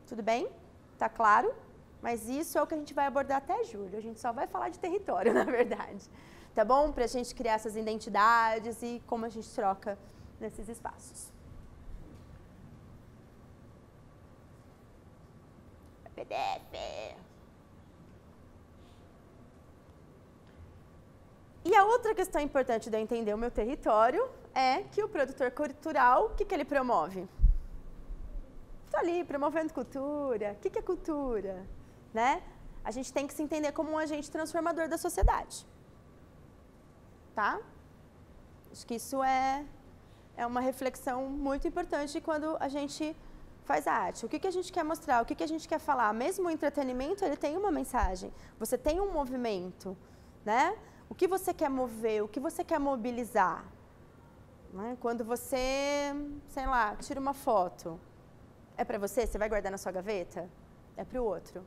Tudo bem? Tá claro? Mas isso é o que a gente vai abordar até julho. A gente só vai falar de território, na verdade. Tá bom? Para a gente criar essas identidades e como a gente troca nesses espaços. PDF. E a outra questão importante de eu entender o meu território é que o produtor cultural, o que ele promove? Estou ali promovendo cultura. O que é cultura? Né? A gente tem que se entender como um agente transformador da sociedade. Tá? Acho que isso é uma reflexão muito importante quando a gente faz a arte. O que a gente quer mostrar? O que a gente quer falar? Mesmo o entretenimento, ele tem uma mensagem. Você tem um movimento, né? O que você quer mover? O que você quer mobilizar? Né? Quando você, sei lá, tira uma foto, é para você? Você vai guardar na sua gaveta? É para o outro.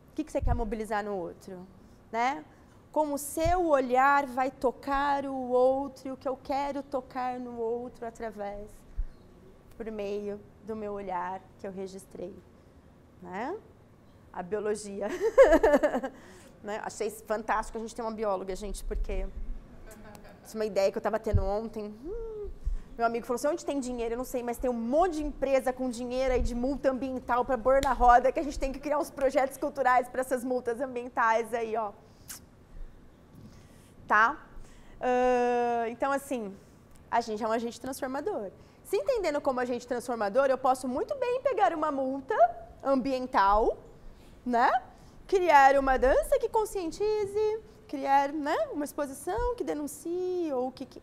O que você quer mobilizar no outro? Né? Como o seu olhar vai tocar o outro e o que eu quero tocar no outro através, por meio do meu olhar que eu registrei. Né? A biologia. Né? Achei fantástico a gente ter uma bióloga, gente, porque isso é uma ideia que eu estava tendo ontem. Meu amigo falou assim, onde tem dinheiro? Eu não sei, mas tem um monte de empresa com dinheiro aí de multa ambiental para pôr na roda, que a gente tem que criar uns projetos culturais para essas multas ambientais aí, ó. Tá? Então, assim, a gente é um agente transformador. Se entendendo como agente transformador, eu posso muito bem pegar uma multa ambiental, né? Criar uma dança que conscientize, criar, né, uma exposição que denuncie, ou que...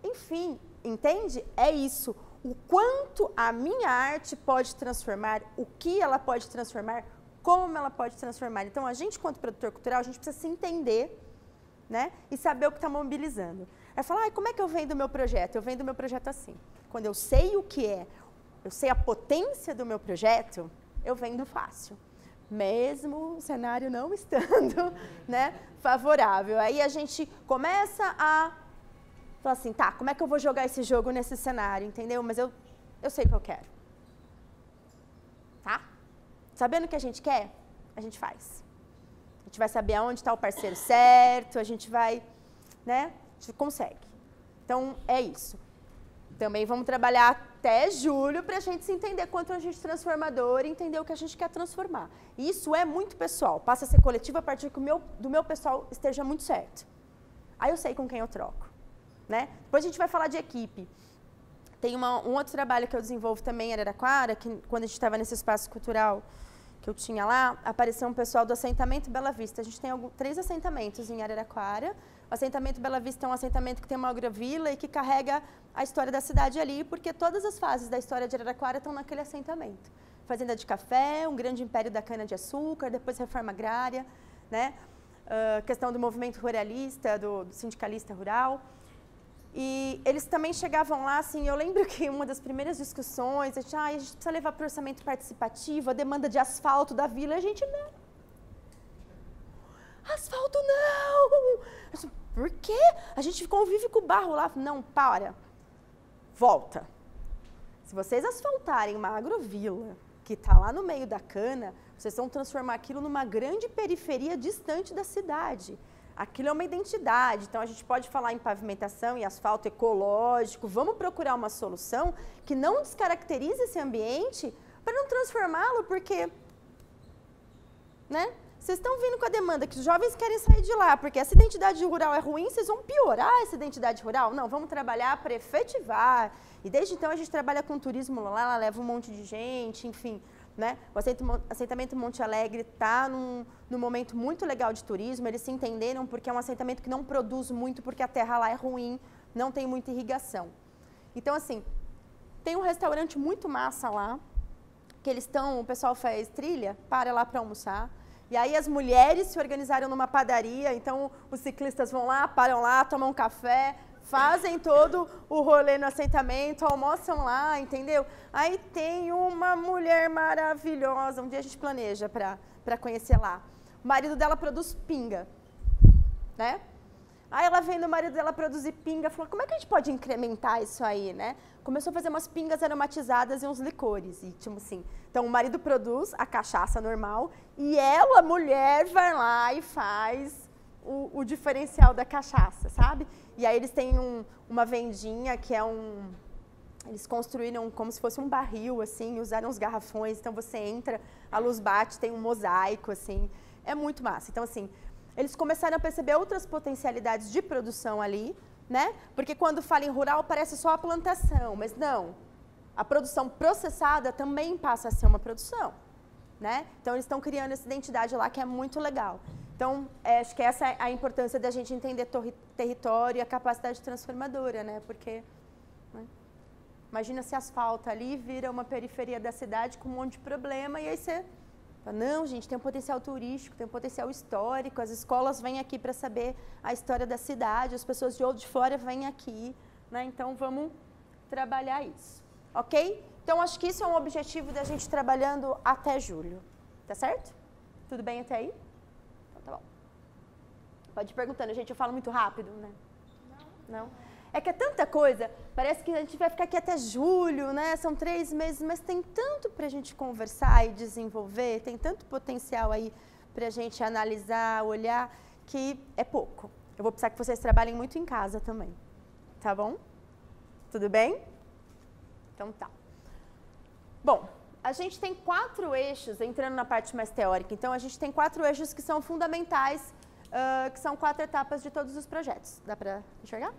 Enfim, entende? É isso. O quanto a minha arte pode transformar, o que ela pode transformar, como ela pode transformar. Então, a gente, quanto produtor cultural, a gente precisa se entender, né, e saber o que está mobilizando. Aí fala, como é que eu vendo o meu projeto? Eu vendo o meu projeto assim. Quando eu sei o que é, eu sei a potência do meu projeto, eu vendo fácil. Mesmo o cenário não estando, né, favorável. Aí a gente começa a falar assim, tá, como é que eu vou jogar esse jogo nesse cenário, entendeu? Mas eu sei o que eu quero. Tá? Sabendo o que a gente quer, a gente faz. A gente vai saber aonde está o parceiro certo, a gente vai, né, a gente consegue. Então, é isso. Também vamos trabalhar até julho para a gente se entender quanto a gente transformador e entender o que a gente quer transformar. E isso é muito pessoal, passa a ser coletivo a partir que do meu pessoal esteja muito certo. Aí eu sei com quem eu troco. Né? Depois a gente vai falar de equipe. Tem um outro trabalho que eu desenvolvo também em Araraquara, que quando a gente estava nesse espaço cultural, que eu tinha lá, apareceu um pessoal do assentamento Bela Vista. A gente tem 3 assentamentos em Araraquara. O assentamento Bela Vista é um assentamento que tem uma agrovila e que carrega a história da cidade ali, porque todas as fases da história de Araraquara estão naquele assentamento. Fazenda de café, um grande império da cana-de-açúcar, depois reforma agrária, né? Questão do movimento ruralista, do sindicalista rural. E eles também chegavam lá, assim, eu lembro que uma das primeiras discussões, a gente precisa levar para o orçamento participativo, a demanda de asfalto da vila, a gente não. Asfalto não! Por quê? A gente convive com o barro lá. Não, para. Volta. Se vocês asfaltarem uma agrovila que está lá no meio da cana, vocês vão transformar aquilo numa grande periferia distante da cidade. Aquilo é uma identidade, então a gente pode falar em pavimentação e asfalto ecológico, vamos procurar uma solução que não descaracterize esse ambiente para não transformá-lo, porque, né? Vocês estão vindo com a demanda que os jovens querem sair de lá, porque essa identidade rural é ruim, vocês vão piorar essa identidade rural? Não, vamos trabalhar para efetivar. E desde então a gente trabalha com turismo lá, leva um monte de gente, enfim. Né? O assentamento Monte Alegre está num momento muito legal de turismo, eles se entenderam porque é um assentamento que não produz muito, porque a terra lá é ruim, não tem muita irrigação. Então, assim, tem um restaurante muito massa lá, que o pessoal faz trilha, para lá para almoçar, e aí as mulheres se organizaram numa padaria, então os ciclistas vão lá, param lá, tomam um café, fazem todo o rolê no assentamento, almoçam lá, entendeu? Aí tem uma mulher maravilhosa, um dia a gente planeja para conhecer lá. O marido dela produz pinga, né? Aí ela vendo o marido dela produzir pinga, falou, como é que a gente pode incrementar isso aí, né? Começou a fazer umas pingas aromatizadas e uns licores, e tipo assim, então o marido produz a cachaça normal e ela, mulher, vai lá e faz o diferencial da cachaça, sabe? E aí eles têm uma vendinha que é eles construíram como se fosse um barril, assim, usaram os garrafões, então você entra, a luz bate, tem um mosaico, assim, é muito massa. Então, assim, eles começaram a perceber outras potencialidades de produção ali, né? Porque quando fala em rural parece só a plantação, mas não. A produção processada também passa a ser uma produção, né? Então eles estão criando essa identidade lá que é muito legal. Então, acho que essa é a importância da gente entender território e a capacidade transformadora, né? Porque, né? Imagina se asfalta ali, vira uma periferia da cidade com um monte de problema, e aí você fala, não, gente, tem um potencial turístico, tem um potencial histórico, as escolas vêm aqui para saber a história da cidade, as pessoas de fora vêm aqui, né? Então, vamos trabalhar isso, ok? Então, acho que isso é um objetivo da gente trabalhando até julho, tá certo? Tudo bem até aí? Tá bom. Pode ir perguntando, gente, eu falo muito rápido, né? Não? É que é tanta coisa, parece que a gente vai ficar aqui até julho, né? São 3 meses, mas tem tanto para a gente conversar e desenvolver, tem tanto potencial aí para a gente analisar, olhar, que é pouco. Eu vou precisar que vocês trabalhem muito em casa também, tá bom? Tudo bem? Então tá. Bom, a gente tem 4 eixos, entrando na parte mais teórica, então a gente tem 4 eixos que são fundamentais, que são 4 etapas de todos os projetos. Dá para enxergar?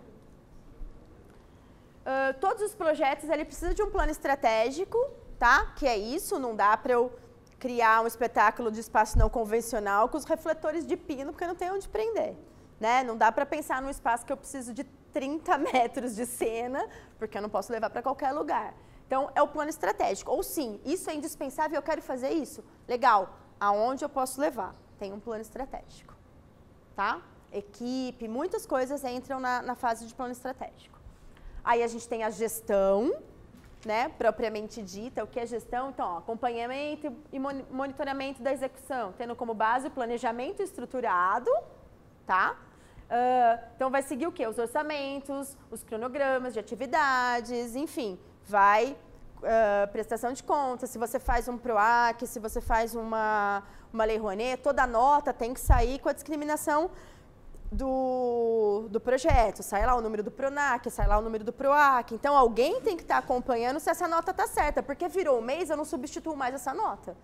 Todos os projetos, ele precisa de um plano estratégico, tá? Que é isso, não dá para eu criar um espetáculo de espaço não convencional com os refletores de pino, porque não tem onde prender, né? Não dá para pensar num espaço que eu preciso de 30 metros de cena, porque eu não posso levar para qualquer lugar. Então, é o plano estratégico. Ou sim, isso é indispensável, eu quero fazer isso. Legal, aonde eu posso levar? Tem um plano estratégico, tá? Equipe, muitas coisas entram na fase de plano estratégico. Aí a gente tem a gestão, né, propriamente dita. O que é gestão? Então, ó, acompanhamento e monitoramento da execução, tendo como base o planejamento estruturado, tá? Então, vai seguir o quê? Os orçamentos, os cronogramas de atividades, enfim, vai prestação de contas, se você faz um PROAC, se você faz uma Lei Rouanet, toda nota tem que sair com a discriminação do projeto, sai lá o número do PRONAC, sai lá o número do PROAC. Então, alguém tem que estar acompanhando se essa nota está certa, porque virou um mês, eu não substituo mais essa nota.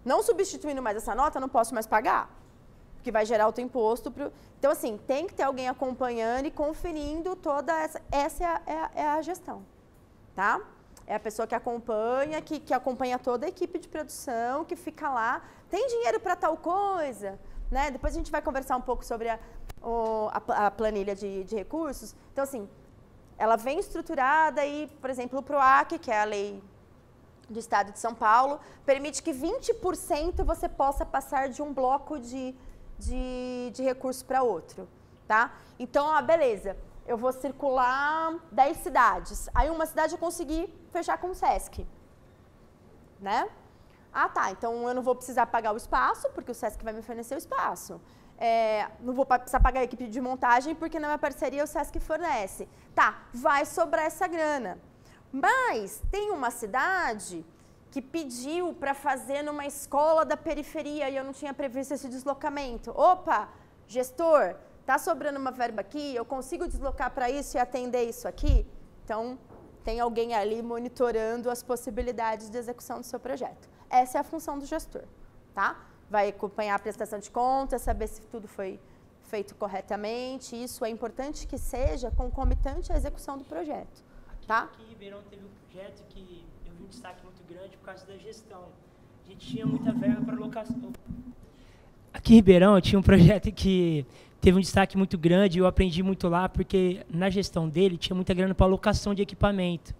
Não substituindo mais essa nota, eu não posso mais pagar, porque vai gerar outro imposto. Então, assim, tem que ter alguém acompanhando e conferindo toda essa é a gestão, tá? É a pessoa que acompanha, que acompanha toda a equipe de produção, que fica lá. Tem dinheiro para tal coisa? Né? Depois a gente vai conversar um pouco sobre a planilha de recursos. Então, assim, ela vem estruturada e, por exemplo, o PROAC, que é a lei do Estado de São Paulo, permite que 20% você possa passar de um bloco de recurso para outro. Tá? Então, beleza, eu vou circular 10 cidades. Aí uma cidade eu consegui fechar com o SESC. Né? Ah, tá, então eu não vou precisar pagar o espaço, porque o SESC vai me fornecer o espaço. Não vou precisar pagar a equipe de montagem, porque na minha parceria o SESC fornece. Tá, vai sobrar essa grana. Mas tem uma cidade que pediu para fazer numa escola da periferia e eu não tinha previsto esse deslocamento. Opa, gestor, tá sobrando uma verba aqui, eu consigo deslocar para isso e atender isso aqui? Então, tem alguém ali monitorando as possibilidades de execução do seu projeto. Essa é a função do gestor, tá? Vai acompanhar a prestação de contas, saber se tudo foi feito corretamente. Isso é importante que seja concomitante à execução do projeto, tá? Aqui em Ribeirão teve um projeto que eu vi um destaque muito grande por causa da gestão. A gente tinha muita verba para locação. Aqui em Ribeirão tinha um projeto que teve um destaque muito grande e eu aprendi muito lá, porque na gestão dele tinha muita grana para alocação de equipamento.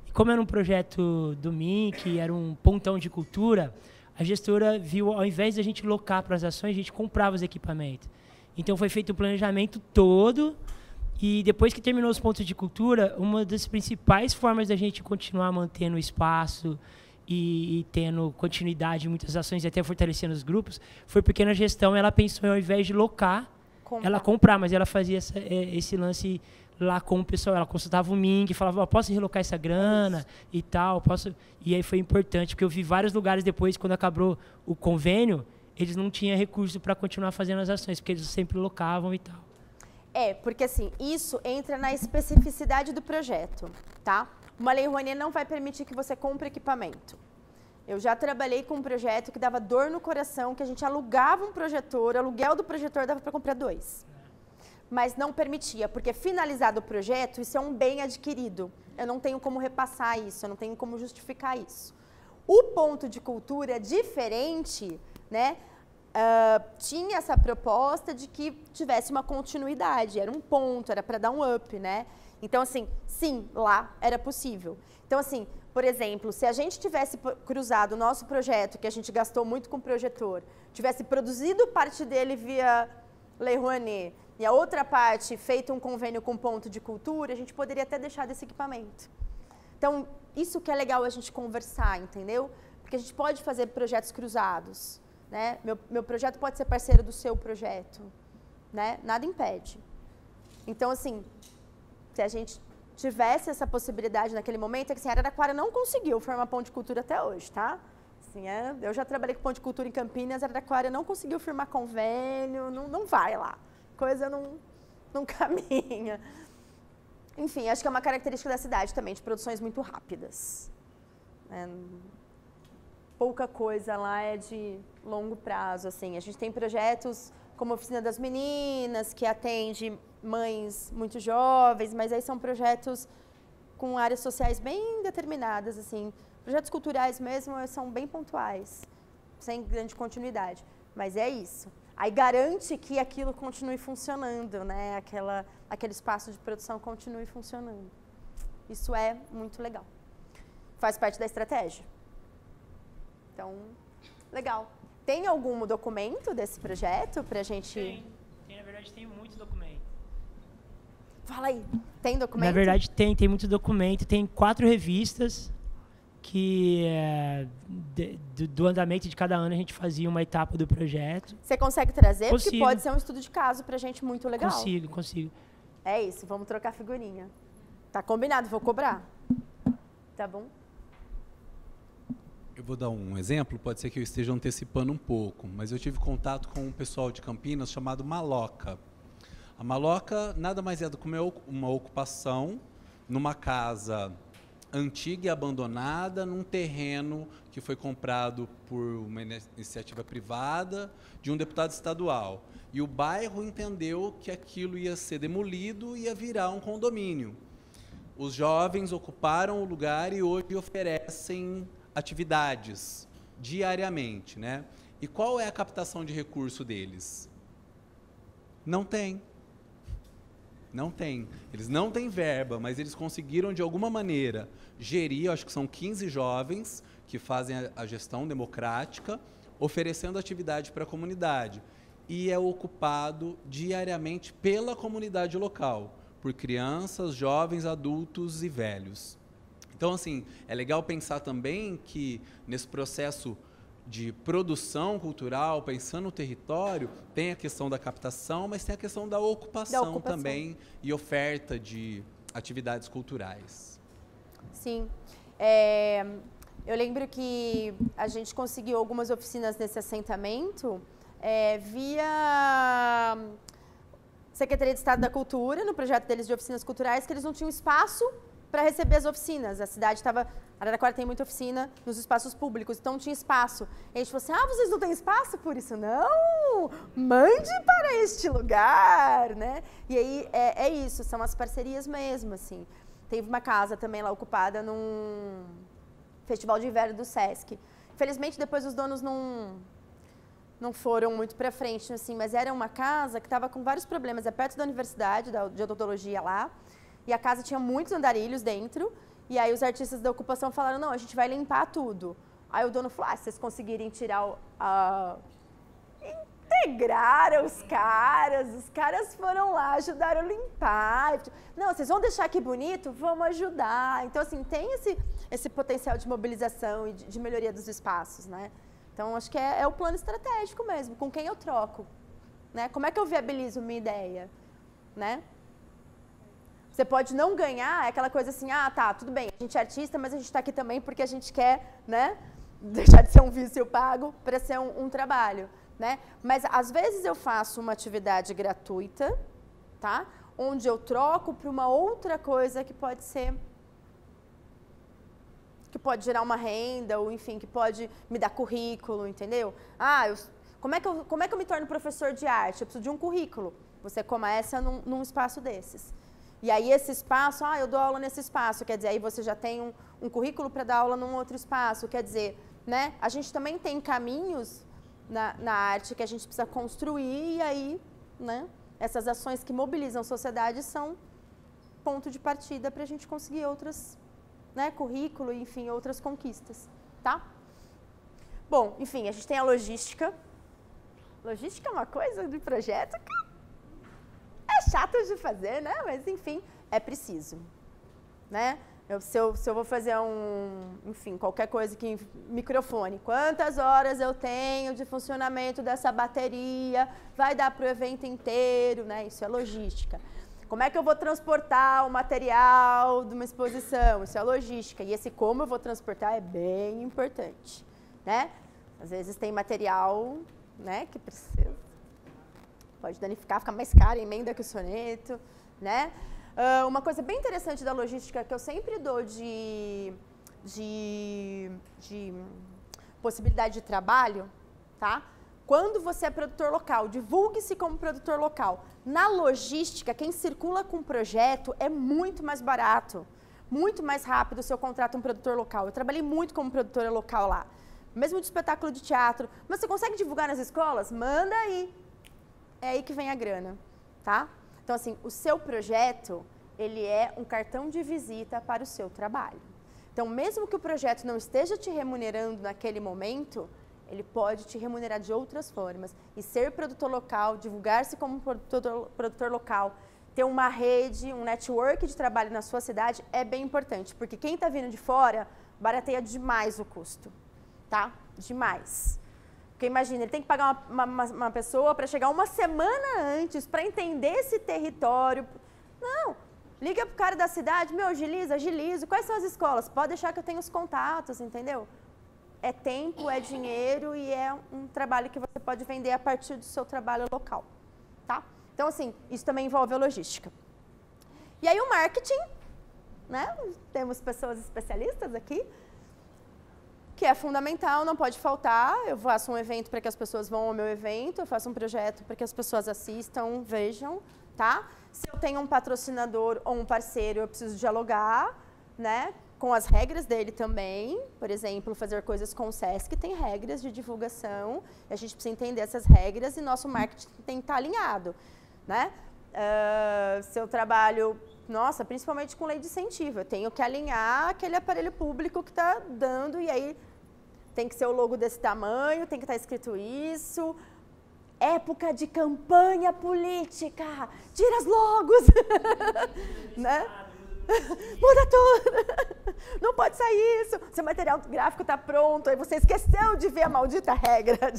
E como era um projeto do MINC, era um pontão de cultura, a gestora viu, ao invés de a gente locar para as ações, a gente comprava os equipamentos. Então foi feito o planejamento todo e depois que terminou os pontos de cultura, uma das principais formas da gente continuar mantendo o espaço e tendo continuidade em muitas ações e até fortalecendo os grupos, foi porque na gestão ela pensou, ao invés de locar, ela comprar, mas ela fazia esse lance lá com o pessoal, ela consultava o MING, falava, posso relocar essa grana e tal, e aí foi importante, porque eu vi vários lugares depois, quando acabou o convênio, eles não tinham recurso para continuar fazendo as ações, porque eles sempre locavam e tal. Porque assim, isso entra na especificidade do projeto, tá? Uma lei Rouanet não vai permitir que você compre equipamento. Eu já trabalhei com um projeto que dava dor no coração, que a gente alugava um projetor, aluguel do projetor dava para comprar 2. Mas não permitia, porque finalizado o projeto, isso é um bem adquirido. Eu não tenho como repassar isso, eu não tenho como justificar isso. O ponto de cultura diferente, né, tinha essa proposta de que tivesse uma continuidade, era um ponto, era para dar um up, né? Então, assim, sim, lá era possível. Então, assim, por exemplo, se a gente tivesse cruzado o nosso projeto, que a gente gastou muito com o projetor, tivesse produzido parte dele via Lei Rouanet e a outra parte feito um convênio com ponto de cultura, a gente poderia até deixar desse equipamento. Então, isso que é legal a gente conversar, entendeu? Porque a gente pode fazer projetos cruzados, né? Meu projeto pode ser parceiro do seu projeto, né? Nada impede. Então, assim, se a gente tivesse essa possibilidade naquele momento, é que assim, Araraquara não conseguiu formar ponto de cultura até hoje, tá? Assim, eu já trabalhei com ponto de cultura em Campinas, Araraquara não conseguiu firmar convênio, não vai lá. Coisa não caminha. Enfim, acho que é uma característica da cidade também, de produções muito rápidas. Pouca coisa lá é de longo prazo, assim. A gente tem projetos como a Oficina das Meninas, que atende mães muito jovens, mas aí são projetos com áreas sociais bem determinadas, assim. Projetos culturais mesmo são bem pontuais, sem grande continuidade. Mas é isso. Aí garante que aquilo continue funcionando, né? Aquele espaço de produção continue funcionando. Isso é muito legal. Faz parte da estratégia. Então, legal. Tem algum documento desse projeto para a gente... Tem, na verdade, tem muito documento. Fala aí, tem documento? Na verdade, tem muito documento. Tem 4 revistas que, do andamento de cada ano, a gente fazia uma etapa do projeto. Você consegue trazer? Consigo. Porque pode ser um estudo de caso para a gente muito legal. Consigo. É isso, vamos trocar figurinha. Tá combinado, vou cobrar. Tá bom? Eu vou dar um exemplo, pode ser que eu esteja antecipando um pouco, mas eu tive contato com um pessoal de Campinas chamado Maloca. A Maloca nada mais é do que uma ocupação numa casa antiga e abandonada, num terreno que foi comprado por uma iniciativa privada de um deputado estadual. E o bairro entendeu que aquilo ia ser demolido e ia virar um condomínio. os jovens ocuparam o lugar e hoje oferecem atividades diariamente, né? E qual é a captação de recurso deles? Não tem. Não tem. Eles não têm verba, mas eles conseguiram, de alguma maneira, gerir, acho que são 15 jovens que fazem a gestão democrática, oferecendo atividade para a comunidade. E é ocupado diariamente pela comunidade local, por crianças, jovens, adultos e velhos. Então, assim, é legal pensar também que, nesse processo de produção cultural, pensando no território, tem a questão da captação, mas tem a questão da ocupação também e oferta de atividades culturais. Sim. Eu lembro que a gente conseguiu algumas oficinas nesse assentamento via Secretaria de Estado da Cultura, no projeto deles de oficinas culturais, que eles não tinham espaço para receber as oficinas. A cidade estava... Araraquara tem muita oficina nos espaços públicos, então não tinha espaço. E a gente falou assim, vocês não têm espaço por isso? Não! Mande para este lugar, né? E aí é isso, são as parcerias mesmo, assim. Teve uma casa também lá ocupada num festival de inverno do Sesc. Infelizmente, depois os donos não foram muito para frente, assim, mas era uma casa que estava com vários problemas. É perto da universidade, de odontologia lá, e a casa tinha muitos andarilhos dentro, e aí os artistas da ocupação falaram, não, a gente vai limpar tudo. Aí o dono falou, se vocês conseguirem tirar integraram os caras foram lá, ajudaram a limpar. Não, vocês vão deixar aqui bonito? Vamos ajudar. Então, assim, tem esse potencial de mobilização e de melhoria dos espaços, né? Então, acho que é o plano estratégico mesmo, com quem eu troco, né? Como é que eu viabilizo minha ideia, né? Você pode não ganhar, é aquela coisa assim, tá, tudo bem, a gente é artista, mas a gente está aqui também porque a gente quer, né, deixar de ser um vício pago para ser um trabalho, né? Mas, às vezes, eu faço uma atividade gratuita, tá? Onde eu troco para uma outra coisa que pode ser... que pode gerar uma renda, ou, enfim, que pode me dar currículo, entendeu? Como é que eu me torno professor de arte? Eu preciso de um currículo. Você começa num espaço desses. E aí, esse espaço, eu dou aula nesse espaço, quer dizer, aí você já tem um currículo para dar aula num outro espaço, quer dizer, né? A gente também tem caminhos na arte que a gente precisa construir, e aí, né, essas ações que mobilizam a sociedade são ponto de partida para a gente conseguir outras, né, currículo, enfim, outras conquistas, tá? Bom, enfim, a gente tem a logística. Logística é uma coisa de projeto que é chato de fazer, né? Mas, enfim, é preciso, né? Se eu vou fazer enfim, qualquer coisa que... Microfone. Quantas horas eu tenho de funcionamento dessa bateria? Vai dar para o evento inteiro, né? Isso é logística. Como é que eu vou transportar o material de uma exposição? Isso é logística. E esse como eu vou transportar é bem importante, né? Às vezes tem material, né, que precisa... Pode danificar, ficar mais caro, emenda que o soneto, né? Uma coisa bem interessante da logística que eu sempre dou de possibilidade de trabalho, tá? Quando você é produtor local, divulgue-se como produtor local. Na logística, quem circula com projeto é muito mais barato, muito mais rápido se eu contrato um produtor local. Eu trabalhei muito como produtora local lá, mesmo de espetáculo de teatro. Mas você consegue divulgar nas escolas? Manda aí. É aí que vem a grana, tá? Então, assim, o seu projeto, ele é um cartão de visita para o seu trabalho. Então, mesmo que o projeto não esteja te remunerando naquele momento, ele pode te remunerar de outras formas. E ser produtor local, divulgar-se como produtor local, ter uma rede, um network de trabalho na sua cidade é bem importante, porque quem está vindo de fora barateia demais o custo, tá? Demais. Porque imagina, ele tem que pagar uma pessoa para chegar uma semana antes, para entender esse território. Não, liga pro cara da cidade, agiliza. Quais são as escolas? Pode deixar que eu tenho os contatos, entendeu? É tempo, é dinheiro e é um trabalho que você pode vender a partir do seu trabalho local, tá? Então, assim, isso também envolve a logística. E aí o marketing, né? Temos pessoas especialistas aqui, que é fundamental, não pode faltar. Eu faço um evento para que as pessoas vão ao meu evento, eu faço um projeto para que as pessoas assistam, vejam, tá? Se eu tenho um patrocinador ou um parceiro, eu preciso dialogar, né, com as regras dele também. Por exemplo, fazer coisas com o SESC tem regras de divulgação, a gente precisa entender essas regras e nosso marketing tem que estar alinhado, né? Se eu trabalho, nossa, principalmente com lei de incentivo, eu tenho que alinhar aquele aparelho público que está dando, e aí tem que ser o logo desse tamanho, tem que estar escrito isso. Época de campanha política, tira os logos, né? Muda tudo, não pode sair isso, seu material gráfico está pronto, aí você esqueceu de ver a maldita regra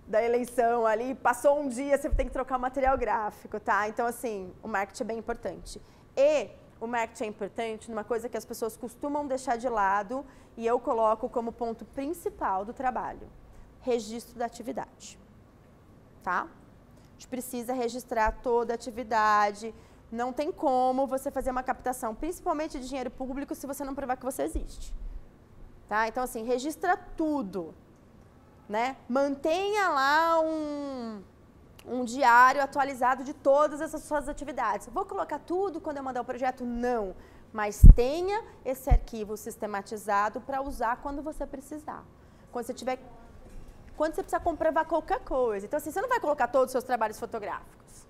da eleição ali, passou um dia, você tem que trocar o material gráfico, tá? Então, assim, o marketing é bem importante. E o marketing é importante numa coisa que as pessoas costumam deixar de lado, e eu coloco como ponto principal do trabalho: registro da atividade, tá? A gente precisa registrar toda a atividade. Não tem como você fazer uma captação, principalmente de dinheiro público, se você não provar que você existe, tá? Então, assim, registra tudo, né? Mantenha lá um diário atualizado de todas essas suas atividades. Vou colocar tudo quando eu mandar o projeto? Não. Mas tenha esse arquivo sistematizado para usar quando você precisar. Quando você precisar comprovar qualquer coisa. Então, assim, você não vai colocar todos os seus trabalhos fotográficos,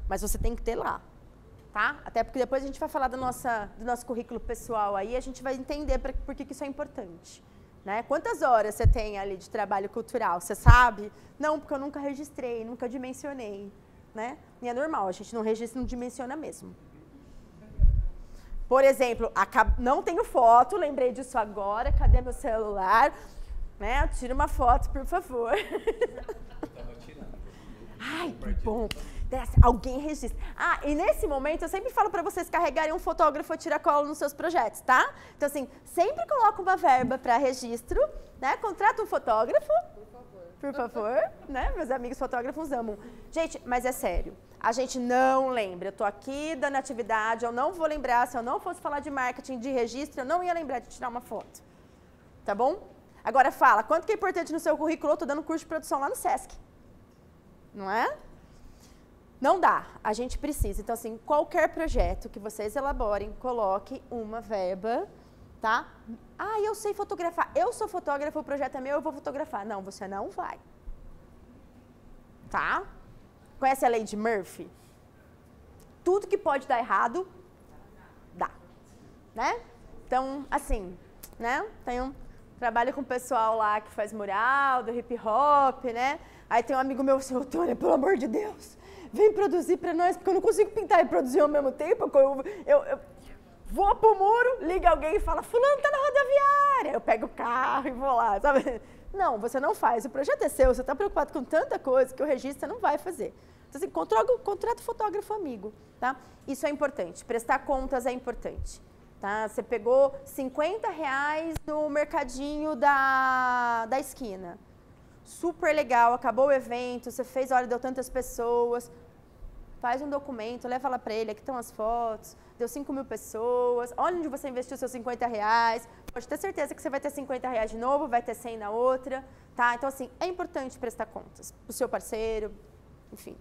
mas você tem que ter lá, tá? Até porque depois a gente vai falar do nosso currículo pessoal aí, a gente vai entender por que isso é importante. Né? Quantas horas você tem ali de trabalho cultural? Você sabe? Não, porque eu nunca registrei, nunca dimensionei. Né? E é normal, a gente não registra e não dimensiona mesmo. Por exemplo, não tenho foto, lembrei disso agora, cadê meu celular? Né? Tira uma foto, por favor. Ai, que bom. Alguém registra. E nesse momento, eu sempre falo para vocês carregarem um fotógrafo a tiracolo nos seus projetos, tá? Então, assim, sempre coloca uma verba para registro, né? Contrata um fotógrafo, por favor, né? Meus amigos fotógrafos amam. Gente, mas é sério, a gente não lembra. Eu tô aqui dando atividade, eu não vou lembrar, se eu não fosse falar de marketing, de registro, eu não ia lembrar de tirar uma foto, tá bom? Agora fala, quanto que é importante no seu currículo? Eu tô dando curso de produção lá no SESC, não é? Não dá, a gente precisa. Então, assim, qualquer projeto que vocês elaborem, coloque uma verba, tá? Eu sei fotografar, eu sou fotógrafo, o projeto é meu, eu vou fotografar. Não, você não vai. Tá? Conhece a lei de Murphy? Tudo que pode dar errado, dá. Né? Então, assim, né? Trabalho com o pessoal lá que faz mural, do hip hop, né? Aí tem um amigo meu, seu Tônia, pelo amor de Deus, vem produzir para nós, porque eu não consigo pintar e produzir ao mesmo tempo. Eu vou pro muro, liga alguém e fala, fulano tá na rodoviária. Eu pego o carro e vou lá, sabe? Não, você não faz. O projeto é seu, você está preocupado com tanta coisa que o registro você não vai fazer. Então, assim, contrata o fotógrafo amigo, tá? Isso é importante. Prestar contas é importante. Tá? Você pegou R$50 no mercadinho da esquina. Super legal, acabou o evento, você fez, olha, deu tantas pessoas. Faz um documento, leva lá para ele, aqui estão as fotos, deu 5.000 pessoas, olha onde você investiu seus R$50, pode ter certeza que você vai ter R$50 de novo, vai ter 100 na outra, tá? Então, assim, é importante prestar contas para o seu parceiro, enfim,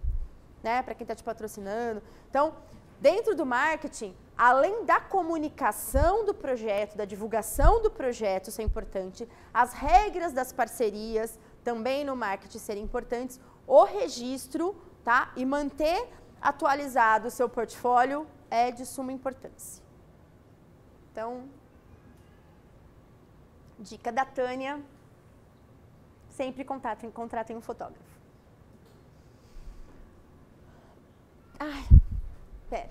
né? Para quem está te patrocinando. Então, dentro do marketing, além da comunicação do projeto, da divulgação do projeto, isso é importante, as regras das parcerias também no marketing serem importantes, o registro, tá? E manter atualizado o seu portfólio é de suma importância. Então, dica da Tânia, sempre contratem um fotógrafo. Pera.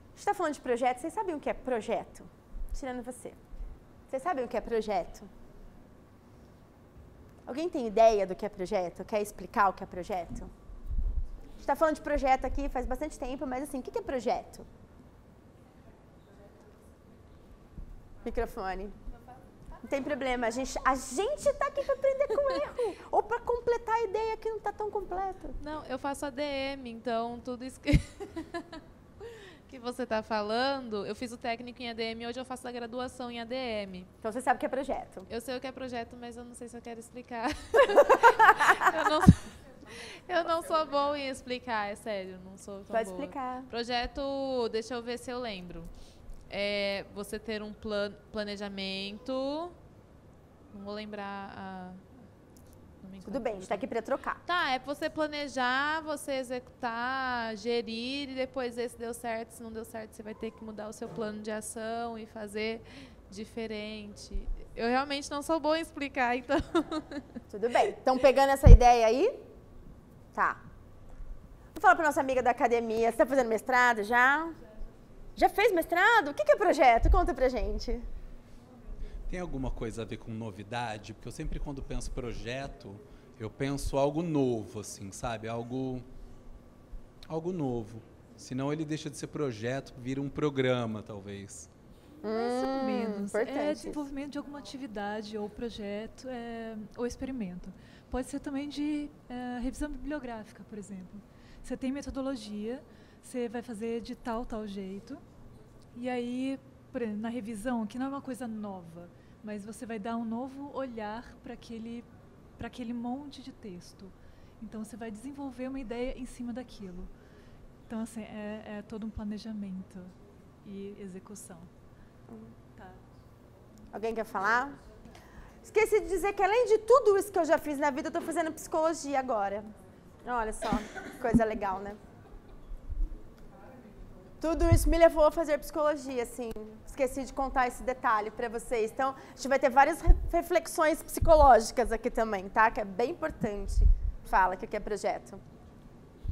A gente está falando de projeto, vocês sabem o que é projeto? Tirando você. Vocês sabem o que é projeto? Alguém tem ideia do que é projeto? Quer explicar o que é projeto? A gente está falando de projeto aqui faz bastante tempo, mas assim, o que é projeto? Microfone. Não tem problema, a gente está aqui para aprender com erro. Ou para completar a ideia que não está tão completa. Não, eu faço ADM, então tudo isso que que você está falando, eu fiz o técnico em ADM, hoje eu faço a graduação em ADM. Então você sabe o que é projeto? Eu sei o que é projeto, mas eu não sei se eu quero explicar. Eu não sou boa em explicar, é sério, não sou tão boa. Pode explicar. Projeto, deixa eu ver se eu lembro. É você ter um planejamento. Não vou lembrar a... Tudo bem, a gente está aqui para trocar. Tá, é você planejar, você executar, gerir, e depois esse deu certo, se não deu certo, você vai ter que mudar o seu plano de ação e fazer diferente. Eu realmente não sou boa em explicar, então... Tudo bem. Estão pegando essa ideia aí? Tá. Vou falar para nossa amiga da academia. Você está fazendo mestrado já? Já fez mestrado? O que é projeto? Conta pra gente. Tem alguma coisa a ver com novidade? Porque eu sempre, quando penso projeto, eu penso algo novo, assim, sabe? Algo novo. Senão ele deixa de ser projeto, vira um programa, talvez. Menos. É desenvolvimento de alguma atividade ou projeto ou experimento. Pode ser também de revisão bibliográfica, por exemplo. Você tem metodologia, você vai fazer de tal jeito, e aí, por exemplo, na revisão, que não é uma coisa nova, mas você vai dar um novo olhar para aquele monte de texto. Então, você vai desenvolver uma ideia em cima daquilo. Então, assim, é todo um planejamento e execução. Tá. Alguém quer falar? Esqueci de dizer que, além de tudo isso que eu já fiz na vida, eu estou fazendo psicologia agora. Olha só, coisa legal, né? Tudo isso me levou a fazer psicologia, assim. Esqueci de contar esse detalhe para vocês. Então, a gente vai ter várias reflexões psicológicas aqui também, tá? Que é bem importante. Fala, o que é projeto?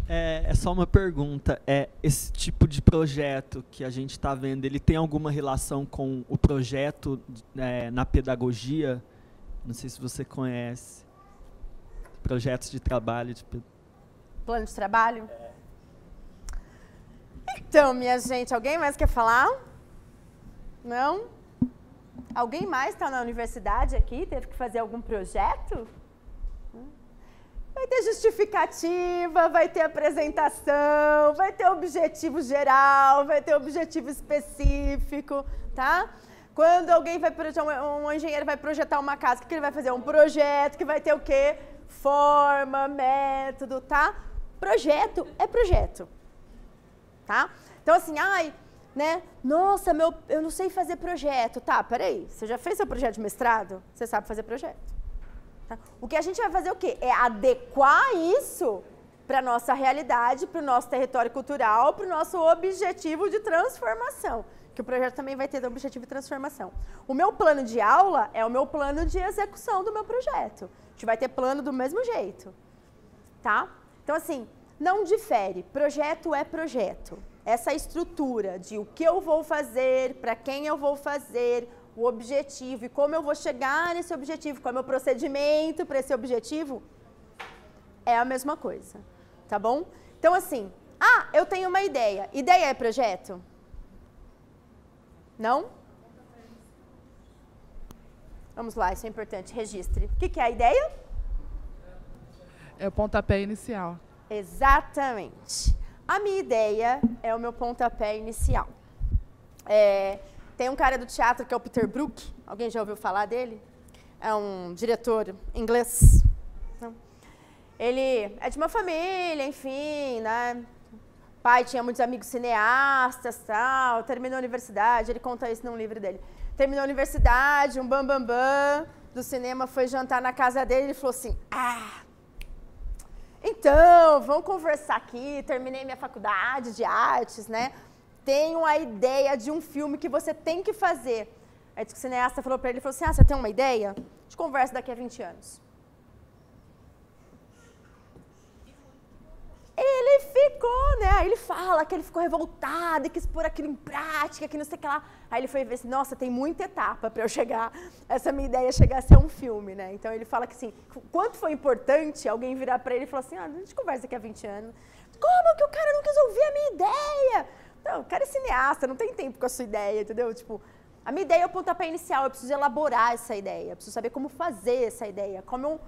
É só uma pergunta. Esse tipo de projeto que a gente está vendo, ele tem alguma relação com o projeto na pedagogia? Não sei se você conhece. Projetos de trabalho. Plano de trabalho? Então, minha gente, alguém mais quer falar? Não? Alguém mais está na universidade aqui? Teve que fazer algum projeto? Vai ter justificativa, vai ter apresentação, vai ter objetivo geral, vai ter objetivo específico, tá? Quando alguém vai projetar, um engenheiro vai projetar uma casa, o que ele vai fazer? Um projeto que vai ter o quê? Forma, método, tá? Projeto é projeto, tá? Então, assim, né? Nossa, eu não sei fazer projeto. Tá, peraí, você já fez seu projeto de mestrado? Você sabe fazer projeto. Tá? O que a gente vai fazer é o quê? É adequar isso para a nossa realidade, para o nosso território cultural, para o nosso objetivo de transformação. Que o projeto também vai ter o objetivo de transformação. O meu plano de aula é o meu plano de execução do meu projeto. A gente vai ter plano do mesmo jeito. Tá? Então, assim, não difere. Projeto é projeto. Essa estrutura de o que eu vou fazer, para quem eu vou fazer, o objetivo e como eu vou chegar nesse objetivo, qual é o meu procedimento para esse objetivo, é a mesma coisa, tá bom? Então, assim, eu tenho uma ideia. Ideia é projeto? Não? Vamos lá, isso é importante, registre. O que é a ideia? É o pontapé inicial. Exatamente. A minha ideia é o meu pontapé inicial. Tem um cara do teatro que é o Peter Brook. Alguém já ouviu falar dele? É um diretor inglês. Ele é de uma família, enfim, né? O pai tinha muitos amigos cineastas, tal. Terminou a universidade, ele conta isso num livro dele. Terminou a universidade, um bambambam do cinema foi jantar na casa dele e ele falou assim, então, vamos conversar aqui, terminei minha faculdade de artes, né? Tenho a ideia de um filme que você tem que fazer. Aí o cineasta falou para ele, falou assim, você tem uma ideia? A gente conversa daqui a 20 anos. Ele ficou, né? Aí ele fala que ele ficou revoltado e quis pôr aquilo em prática, que não sei o que lá. Aí ele foi ver assim, nossa, tem muita etapa para eu chegar, essa minha ideia chegar a ser um filme, né? Então ele fala que assim, quanto foi importante alguém virar para ele e falar assim, a gente conversa daqui a 20 anos. Como que o cara não quis ouvir a minha ideia? Não, o cara é cineasta, não tem tempo com a sua ideia, entendeu? Tipo, a minha ideia é o pontapé inicial, eu preciso elaborar essa ideia, eu preciso saber como fazer essa ideia, como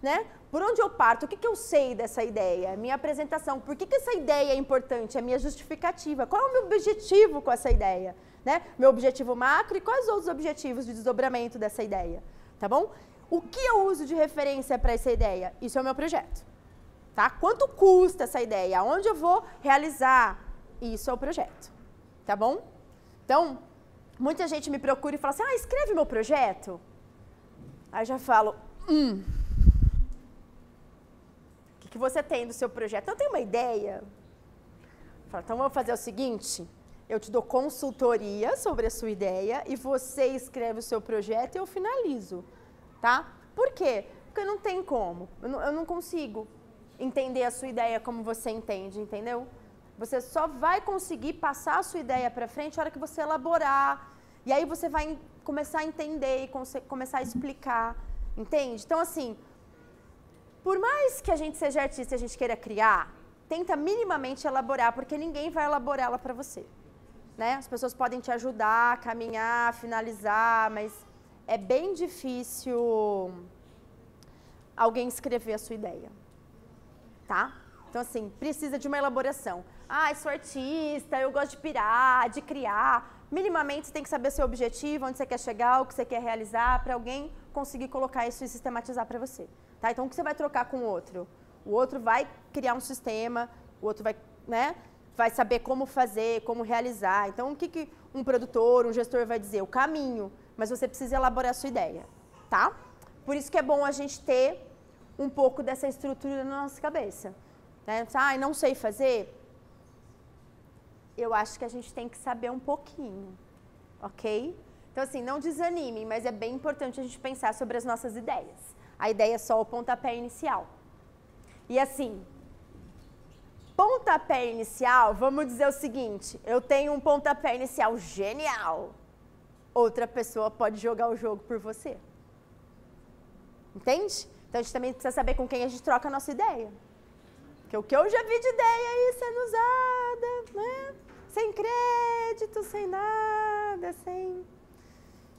né? Por onde eu parto? O que, que eu sei dessa ideia? Minha apresentação. Por que, que essa ideia é importante? A minha justificativa. Qual é o meu objetivo com essa ideia? Né? Meu objetivo macro e quais os outros objetivos de desdobramento dessa ideia? Tá bom? O que eu uso de referência para essa ideia? Isso é o meu projeto. Tá? Quanto custa essa ideia? Aonde eu vou realizar? Isso é o projeto. Tá bom? Então, muita gente me procura e fala assim, escreve meu projeto. Aí eu já falo, o que você tem do seu projeto? Eu tenho uma ideia. Eu falo, então vamos fazer o seguinte, eu te dou consultoria sobre a sua ideia e você escreve o seu projeto e eu finalizo. Tá? Por quê? Porque não tem como. Eu não consigo entender a sua ideia como você entende, entendeu? Você só vai conseguir passar a sua ideia para frente na hora que você elaborar. E aí você vai começar a entender e começar a explicar. Entende? Então, assim, por mais que a gente seja artista e a gente queira criar, tenta minimamente elaborar, porque ninguém vai elaborar ela para você. Né? As pessoas podem te ajudar a caminhar, a finalizar, mas é bem difícil alguém escrever a sua ideia. Tá? Então, assim, precisa de uma elaboração. Eu sou artista, eu gosto de pirar, de criar. Minimamente, você tem que saber seu objetivo, onde você quer chegar, o que você quer realizar, para alguém conseguir colocar isso e sistematizar para você. Tá? Então, o que você vai trocar com o outro? O outro vai criar um sistema, o outro vai, né, vai saber como fazer, como realizar. Então, o que um produtor, um gestor vai dizer? O caminho, mas você precisa elaborar a sua ideia. Tá? Por isso que é bom a gente ter um pouco dessa estrutura na nossa cabeça. Né? Não sei fazer? Eu acho que a gente tem que saber um pouquinho, ok? Então, assim, não desanimem, mas é bem importante a gente pensar sobre as nossas ideias. A ideia é só o pontapé inicial. E, assim, pontapé inicial, vamos dizer o seguinte, eu tenho um pontapé inicial genial, outra pessoa pode jogar o jogo por você. Entende? Então, a gente também precisa saber com quem a gente troca a nossa ideia. Porque o que eu já vi de ideia aí sendo usada, né? Sem crédito, sem nada, sem...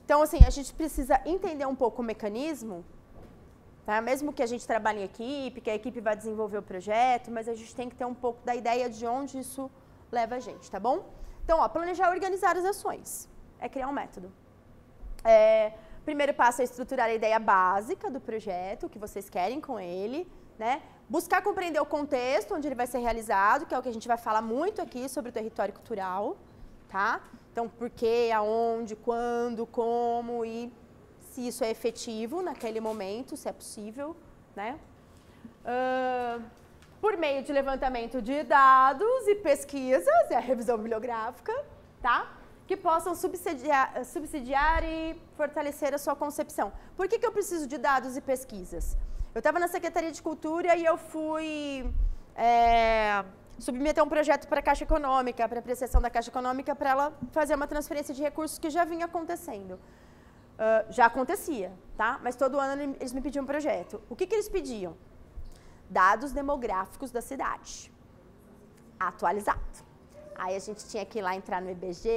Então, assim, a gente precisa entender um pouco o mecanismo, tá? Mesmo que a gente trabalhe em equipe, que a equipe vai desenvolver o projeto, mas a gente tem que ter um pouco da ideia de onde isso leva a gente, tá bom? Então, planejar e organizar as ações. É criar um método. Primeiro passo é estruturar a ideia básica do projeto, o que vocês querem com ele, né? Buscar compreender o contexto onde ele vai ser realizado, que é o que a gente vai falar muito aqui sobre o território cultural, tá? Então, por quê, aonde, quando, como e se isso é efetivo naquele momento, se é possível, né? Por meio de levantamento de dados e pesquisas, é a revisão bibliográfica, tá? Que possam subsidiar e fortalecer a sua concepção. Por que eu preciso de dados e pesquisas? Eu estava na Secretaria de Cultura e eu fui submeter um projeto para a Caixa Econômica, para a apreciação da Caixa Econômica, para ela fazer uma transferência de recursos que já vinha acontecendo. Já acontecia, tá? Mas todo ano eles me pediam um projeto. O que eles pediam? Dados demográficos da cidade. Atualizado. Aí a gente tinha que ir lá entrar no IBGE,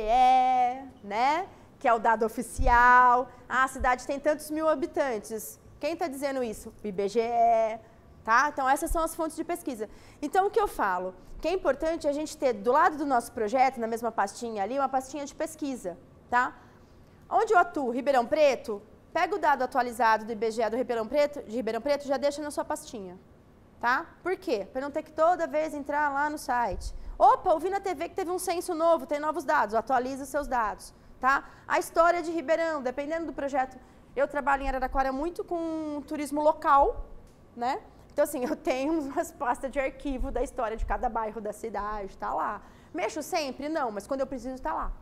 né? Que é o dado oficial. A cidade tem tantos mil habitantes. Quem está dizendo isso? O IBGE, tá? Então, essas são as fontes de pesquisa. Então, o que eu falo? Que é importante a gente ter, do lado do nosso projeto, na mesma pastinha ali, uma pastinha de pesquisa, tá? Onde eu atuo? Ribeirão Preto? Pega o dado atualizado do IBGE de Ribeirão Preto, já deixa na sua pastinha, tá? Por quê? Para não ter que toda vez entrar lá no site. Opa, ouvi na TV que teve um censo novo, tem novos dados, atualiza os seus dados, tá? A história de Ribeirão, dependendo do projeto... Eu trabalho em Araraquara muito com turismo local, né? Então, assim, eu tenho umas pastas de arquivo da história de cada bairro da cidade, tá lá. Mexo sempre? Não, mas quando eu preciso, tá lá.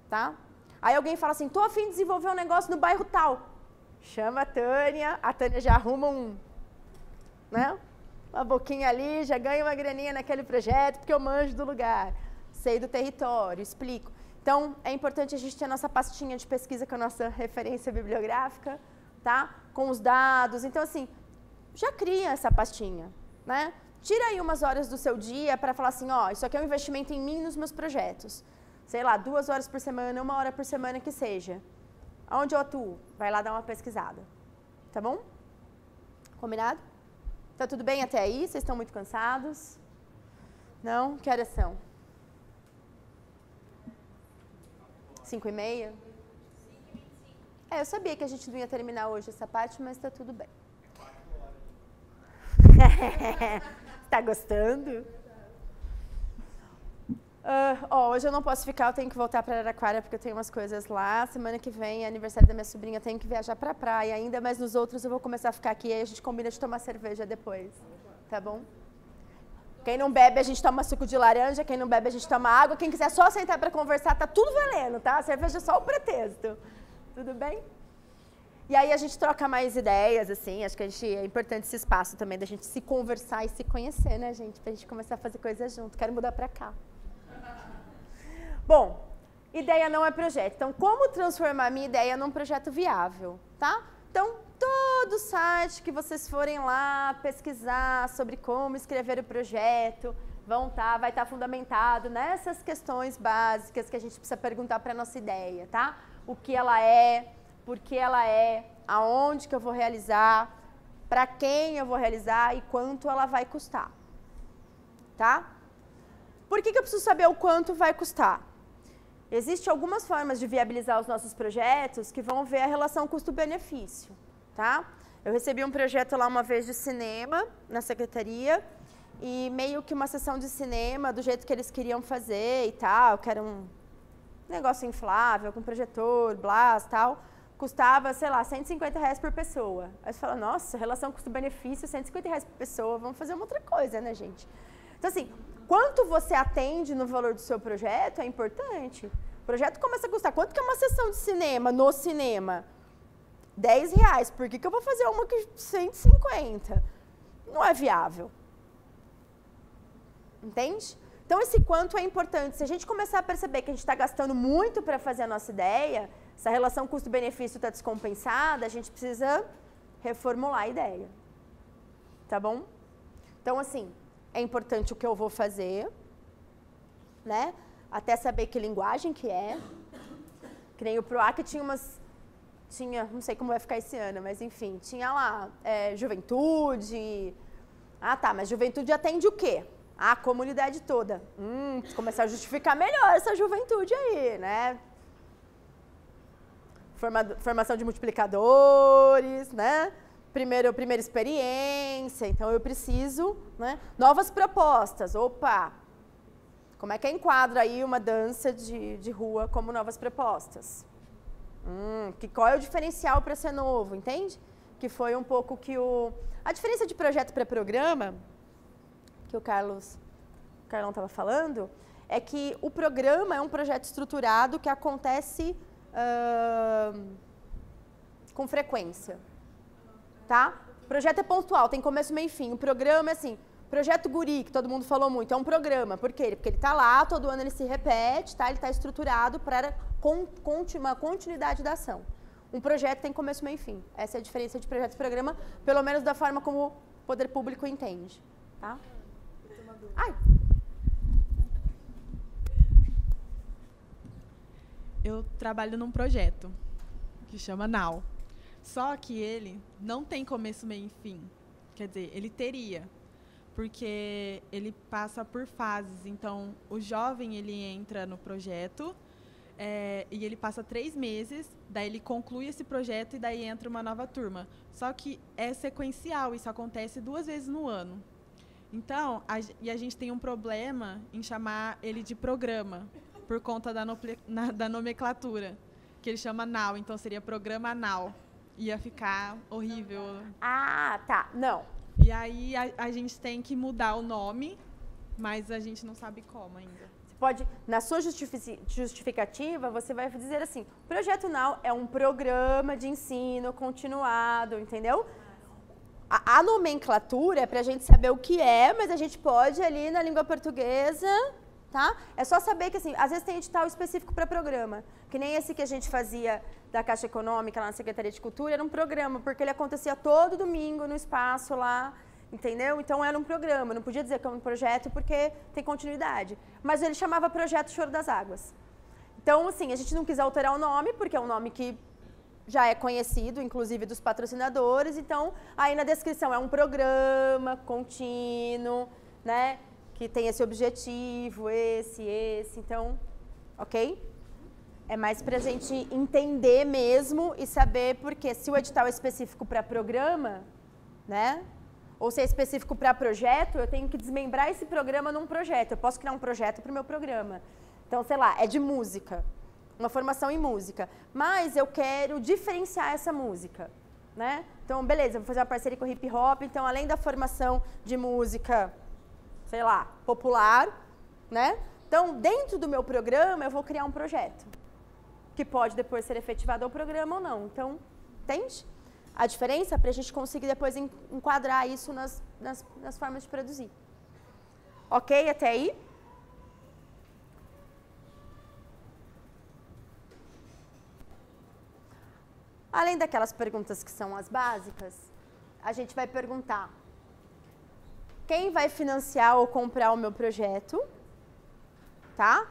Tá? Aí alguém fala assim, tô a fim de desenvolver um negócio no bairro tal. Chama a Tânia já arruma uma boquinha ali, já ganha uma graninha naquele projeto, porque eu manjo do lugar, sei do território, explico. Então, é importante a gente ter a nossa pastinha de pesquisa com a nossa referência bibliográfica, tá? Com os dados. Então, assim, já cria essa pastinha, né? Tira aí umas horas do seu dia para falar assim, isso aqui é um investimento em mim nos meus projetos. Sei lá, 2 horas por semana, 1 hora por semana que seja. Aonde eu atuo? Vai lá dar uma pesquisada, tá bom? Combinado? Tá tudo bem até aí? Vocês estão muito cansados? Não? Que horas são? 5h30? Eu sabia que a gente não ia terminar hoje essa parte, mas tá tudo bem. Tá gostando? Hoje eu não posso ficar, eu tenho que voltar para Araraquara porque eu tenho umas coisas lá. Semana que vem é aniversário da minha sobrinha, eu tenho que viajar para a praia ainda, mas nos outros eu vou começar a ficar aqui e aí a gente combina de tomar cerveja depois, tá bom? Quem não bebe, a gente toma suco de laranja, quem não bebe, a gente toma água. Quem quiser só sentar para conversar, tá tudo valendo, tá? A cerveja é só o pretexto. Tudo bem? E aí a gente troca mais ideias, assim, acho que é importante esse espaço também da gente se conversar e se conhecer, né, gente? Pra gente começar a fazer coisas junto. Quero mudar pra cá. Bom, ideia não é projeto. Então, como transformar a minha ideia num projeto viável, tá? Então, todo site que vocês forem lá pesquisar sobre como escrever o projeto, vai estar fundamentado nessas questões básicas que a gente precisa perguntar para a nossa ideia, tá? O que ela é, por que ela é, aonde que eu vou realizar, para quem eu vou realizar e quanto ela vai custar, tá? Por que eu preciso saber o quanto vai custar? Existem algumas formas de viabilizar os nossos projetos que vão ver a relação custo-benefício, tá? Eu recebi um projeto lá uma vez de cinema na secretaria e meio que uma sessão de cinema do jeito que eles queriam fazer e tal, que era um negócio inflável com projetor, blás e tal, custava, sei lá, R$150 por pessoa. Aí você fala, nossa, relação custo-benefício, R$150 por pessoa, vamos fazer uma outra coisa, né, gente? Então, assim, quanto você atende no valor do seu projeto é importante. O projeto começa a custar. Quanto que é uma sessão de cinema no cinema? R$10. Por que eu vou fazer uma que 150? Não é viável. Entende? Então, esse quanto é importante. Se a gente começar a perceber que a gente está gastando muito para fazer a nossa ideia, se a relação custo-benefício está descompensada, a gente precisa reformular a ideia. Tá bom? Então, assim, é importante o que eu vou fazer, né? Até saber que linguagem que é. Que nem o PROAC tinha, não sei como vai ficar esse ano, mas enfim, tinha lá juventude. Ah, tá, mas juventude atende o quê? A comunidade toda. Começar a justificar melhor essa juventude aí, né? Formação de multiplicadores, né? Primeira experiência, então eu preciso, né? Novas propostas, opa! Como é que eu enquadro aí uma dança de rua como novas propostas? Qual é o diferencial para ser novo, entende? Que foi um pouco que a diferença de projeto para programa, que o Carlão estava falando, é que o programa é um projeto estruturado que acontece com frequência. Tá? O projeto é pontual, tem começo, meio e fim. O programa é assim, projeto Guri, que todo mundo falou muito, é um programa. Por quê? Porque ele está lá, todo ano ele se repete, tá? Ele está estruturado para uma continuidade da ação. Um projeto tem começo, meio e fim. Essa é a diferença de projeto e programa, pelo menos da forma como o poder público entende. Tá? Ai. Eu trabalho num projeto que chama Now. Só que ele não tem começo, meio e fim. Quer dizer, ele teria, porque ele passa por fases. Então, o jovem ele entra no projeto e ele passa 3 meses, daí ele conclui esse projeto e daí entra uma nova turma. Só que é sequencial, isso acontece 2 vezes no ano. Então, a gente tem um problema em chamar ele de programa, por conta da nomenclatura, que ele chama Now, então seria programa Now. Ia ficar horrível. Ah, tá. Não. E aí a gente tem que mudar o nome, mas a gente não sabe como ainda. Você pode, na sua justificativa, você vai dizer assim, o Projeto Now é um programa de ensino continuado, entendeu? A nomenclatura é para a gente saber o que é, mas a gente pode ali na língua portuguesa, tá? É só saber que, assim, às vezes tem edital específico para programa, que nem esse que a gente fazia da Caixa Econômica lá na Secretaria de Cultura, era um programa, porque ele acontecia todo domingo no espaço lá, entendeu? Então era um programa, não podia dizer que é um projeto porque tem continuidade. Mas ele chamava Projeto Choro das Águas. Então, assim, a gente não quis alterar o nome, porque é um nome que já é conhecido, inclusive dos patrocinadores, então aí na descrição é um programa contínuo, né, que tem esse objetivo, esse, então, ok? É mais para a gente entender mesmo e saber, porque se o edital é específico para programa, né, ou se é específico para projeto, eu tenho que desmembrar esse programa num projeto, eu posso criar um projeto para o meu programa. Então, sei lá, é de música. Uma formação em música, mas eu quero diferenciar essa música, né? Então, beleza, vou fazer uma parceria com o hip hop, então além da formação de música, sei lá, popular, né? Então, dentro do meu programa, eu vou criar um projeto, que pode depois ser efetivado ao programa ou não. Então, entende? A diferença para a gente conseguir depois enquadrar isso nas formas de produzir. Ok? Até aí? Além daquelas perguntas que são as básicas, a gente vai perguntar quem vai financiar ou comprar o meu projeto, tá?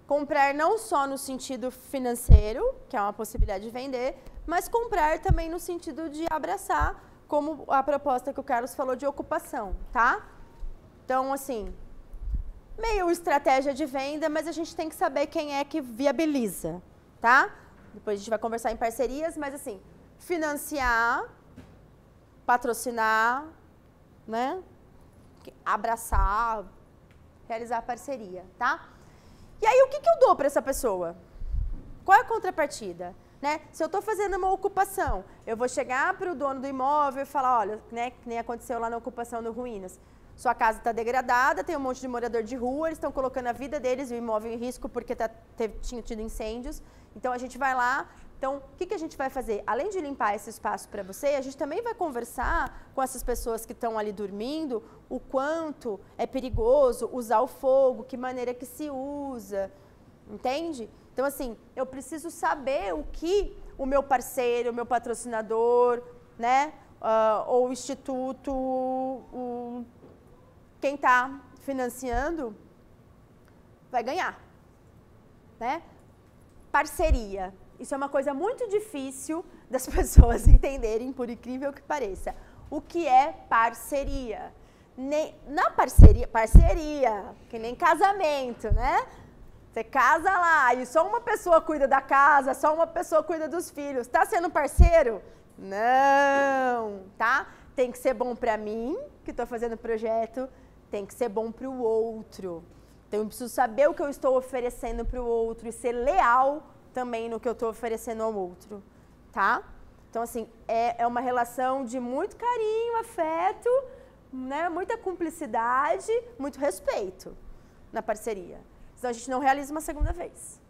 Comprar não só no sentido financeiro, que é uma possibilidade de vender, mas comprar também no sentido de abraçar, como a proposta que o Carlos falou de ocupação, tá? Então, assim, meio estratégia de venda, mas a gente tem que saber quem é que viabiliza, tá? Depois a gente vai conversar em parcerias, mas assim, financiar, patrocinar, né? Abraçar, realizar parceria, tá? E aí, o que eu dou para essa pessoa? Qual é a contrapartida? Né? Se eu estou fazendo uma ocupação, eu vou chegar para o dono do imóvel e falar, olha, né, que nem aconteceu lá na ocupação do Ruínas. Sua casa está degradada, tem um monte de morador de rua, eles estão colocando a vida deles e o imóvel em risco porque tinha tido incêndios. Então, a gente vai lá. Então, o que a gente vai fazer? Além de limpar esse espaço para você, a gente também vai conversar com essas pessoas que estão ali dormindo o quanto é perigoso usar o fogo, que maneira que se usa, entende? Então, assim, eu preciso saber o que o meu parceiro, o meu patrocinador, né, ou o instituto, quem está financiando, vai ganhar, né? Parceria. Isso é uma coisa muito difícil das pessoas entenderem, por incrível que pareça. O que é parceria? Na parceria, que nem casamento, né? Você casa lá e só uma pessoa cuida da casa, só uma pessoa cuida dos filhos. Tá sendo parceiro? Não, tá? Tem que ser bom para mim, que estou fazendo o projeto, tem que ser bom para o outro. Então, eu preciso saber o que eu estou oferecendo para o outro e ser leal também no que eu estou oferecendo ao outro, tá? Então, assim, é uma relação de muito carinho, afeto, né? Muita cumplicidade, muito respeito na parceria. Senão a gente não realiza uma segunda vez,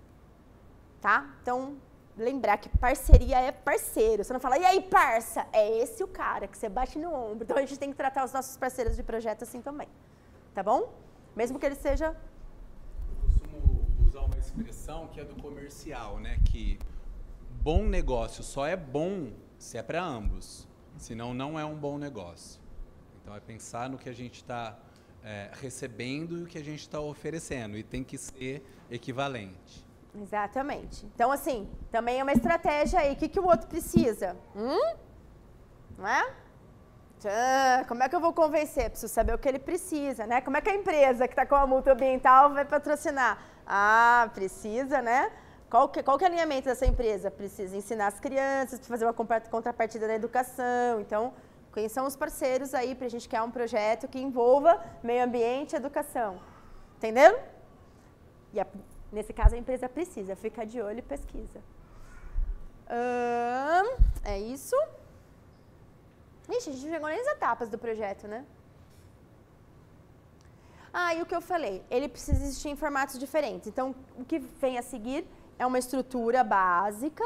tá? Então, lembrar que parceria é parceiro. Você não fala, e aí, parça? É esse o cara que você bate no ombro. Então, a gente tem que tratar os nossos parceiros de projeto assim também, tá bom? Mesmo que ele seja... Eu costumo usar uma expressão que é do comercial, né? Que bom negócio só é bom se é para ambos, senão não é um bom negócio. Então, é pensar no que a gente está recebendo e o que a gente está oferecendo, e tem que ser equivalente. Exatamente. Então, assim, também é uma estratégia aí. O que o outro precisa? Não é? Como é que eu vou convencer? Preciso saber o que ele precisa, né? Como é que a empresa que está com a multa ambiental vai patrocinar? Ah, precisa, né? Qual que é o alinhamento dessa empresa? Precisa ensinar as crianças, fazer uma contrapartida na educação. Então, quem são os parceiros aí para a gente criar um projeto que envolva meio ambiente e educação? Entenderam? E nesse caso, a empresa precisa. Fica de olho e pesquisa. É isso. Ixi, a gente não chegou nem nas etapas do projeto, né? E o que eu falei? Ele precisa existir em formatos diferentes. Então, o que vem a seguir é uma estrutura básica,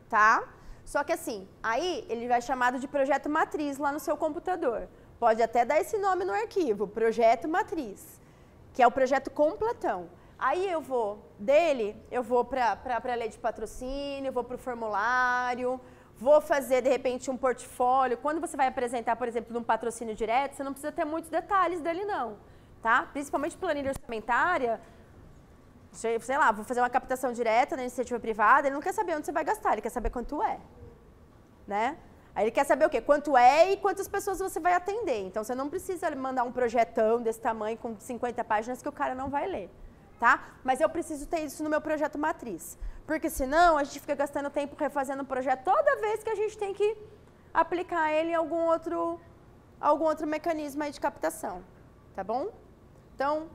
tá? Só que assim, aí ele vai chamado de projeto matriz lá no seu computador. Pode até dar esse nome no arquivo, projeto matriz, que é o projeto completão. Aí eu vou para a lei de patrocínio, eu vou para o formulário, vou fazer, de repente, um portfólio. Quando você vai apresentar, por exemplo, um patrocínio direto, você não precisa ter muitos detalhes dele, não. Tá? Principalmente planilha orçamentária, sei lá, vou fazer uma captação direta na iniciativa privada, ele não quer saber onde você vai gastar, ele quer saber quanto é. né? Aí ele quer saber o quê? Quanto é e quantas pessoas você vai atender. Então, você não precisa mandar um projetão desse tamanho com 50 páginas que o cara não vai ler, tá? Mas eu preciso ter isso no meu projeto matriz. Porque senão a gente fica gastando tempo refazendo o projeto toda vez que a gente tem que aplicar ele em algum outro mecanismo aí de captação, tá bom? Então,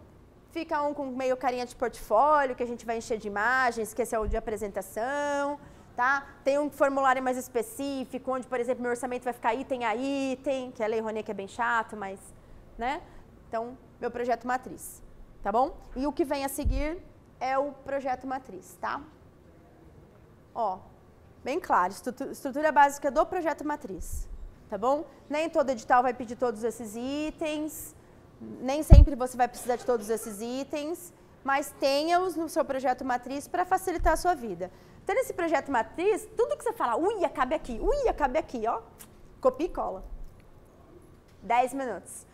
fica um com meio carinha de portfólio, que a gente vai encher de imagens, que esse é o de apresentação, tá? Tem um formulário mais específico, onde, por exemplo, meu orçamento vai ficar item a item, que a Lei Rouanet que é bem chato, mas, né? Então, meu projeto matriz, tá bom? E o que vem a seguir é o projeto matriz, tá? Ó, bem claro, estrutura básica do projeto matriz, tá bom? Nem todo edital vai pedir todos esses itens, nem sempre você vai precisar de todos esses itens, mas tenha-os no seu projeto matriz para facilitar a sua vida. Então, nesse projeto matriz, tudo que você fala, cabe aqui, ó, copia e cola. 10 minutos.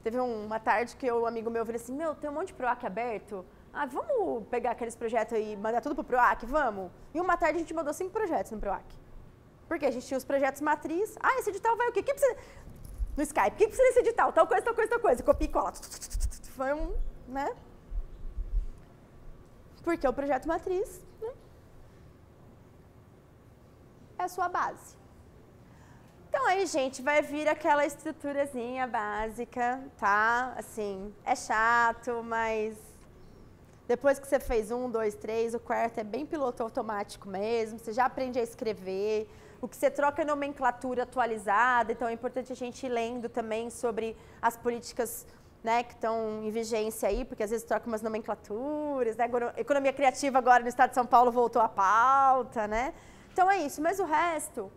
Teve uma tarde que um amigo meu falou assim, tem um monte de PROAC aberto, vamos pegar aqueles projetos e mandar tudo pro PROAC, vamos? E uma tarde a gente mandou 5 projetos no PROAC. Porque a gente tinha os projetos matriz, esse edital vai o quê? Que precisa... No Skype, o que precisa desse edital? Tal coisa, copia e cola. Foi né? Porque o projeto matriz, né, é a sua base. Então aí, gente, vai vir aquela estruturazinha básica, tá? Assim, é chato, mas depois que você fez 1, 2, 3, o quarto é bem piloto automático mesmo, você já aprende a escrever. O que você troca é nomenclatura atualizada, então é importante a gente ir lendo também sobre as políticas, né, que estão em vigência aí, porque às vezes troca umas nomenclaturas, né? Economia criativa agora no estado de São Paulo voltou à pauta, né? Então é isso, mas o resto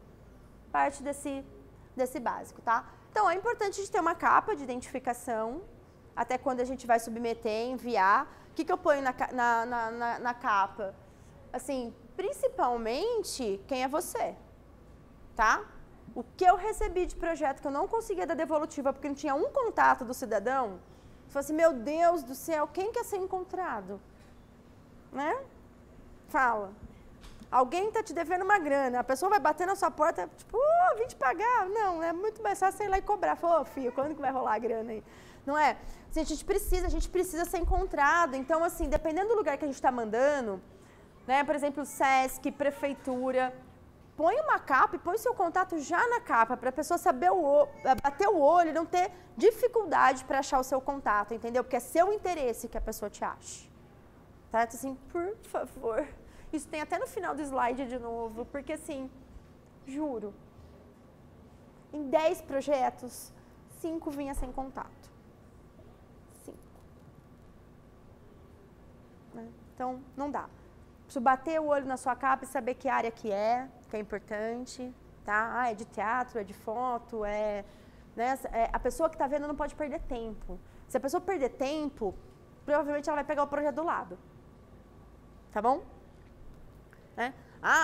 parte desse básico, tá? Então é importante a gente ter uma capa de identificação, até quando a gente vai submeter, enviar. O que eu ponho na capa? Assim, principalmente quem é você. Tá? O que eu recebi de projeto que eu não conseguia dar devolutiva porque não tinha um contato do cidadão, eu falei assim, meu Deus do céu, quem quer ser encontrado? Né? Fala. Alguém está te devendo uma grana, a pessoa vai bater na sua porta, tipo, vim te pagar. Não, é muito mais fácil ir lá e cobrar. Falou, filho, quando que vai rolar a grana aí? Não é? Assim, a gente precisa ser encontrado. Então, assim, dependendo do lugar que a gente está mandando, né, por exemplo, SESC, prefeitura, põe uma capa e põe seu contato já na capa, para a pessoa saber bater o olho e não ter dificuldade para achar o seu contato, entendeu? Porque é seu interesse que a pessoa te ache. Tá? Então, assim, por favor. Isso tem até no final do slide de novo, porque assim, juro, em 10 projetos, 5 vinha sem contato. 5. Né? Então, não dá. Preciso bater o olho na sua capa e saber que área que é importante, tá? É de teatro, é de foto, né? A pessoa que está vendo não pode perder tempo. Se a pessoa perder tempo, provavelmente ela vai pegar o projeto do lado. Tá bom? Né?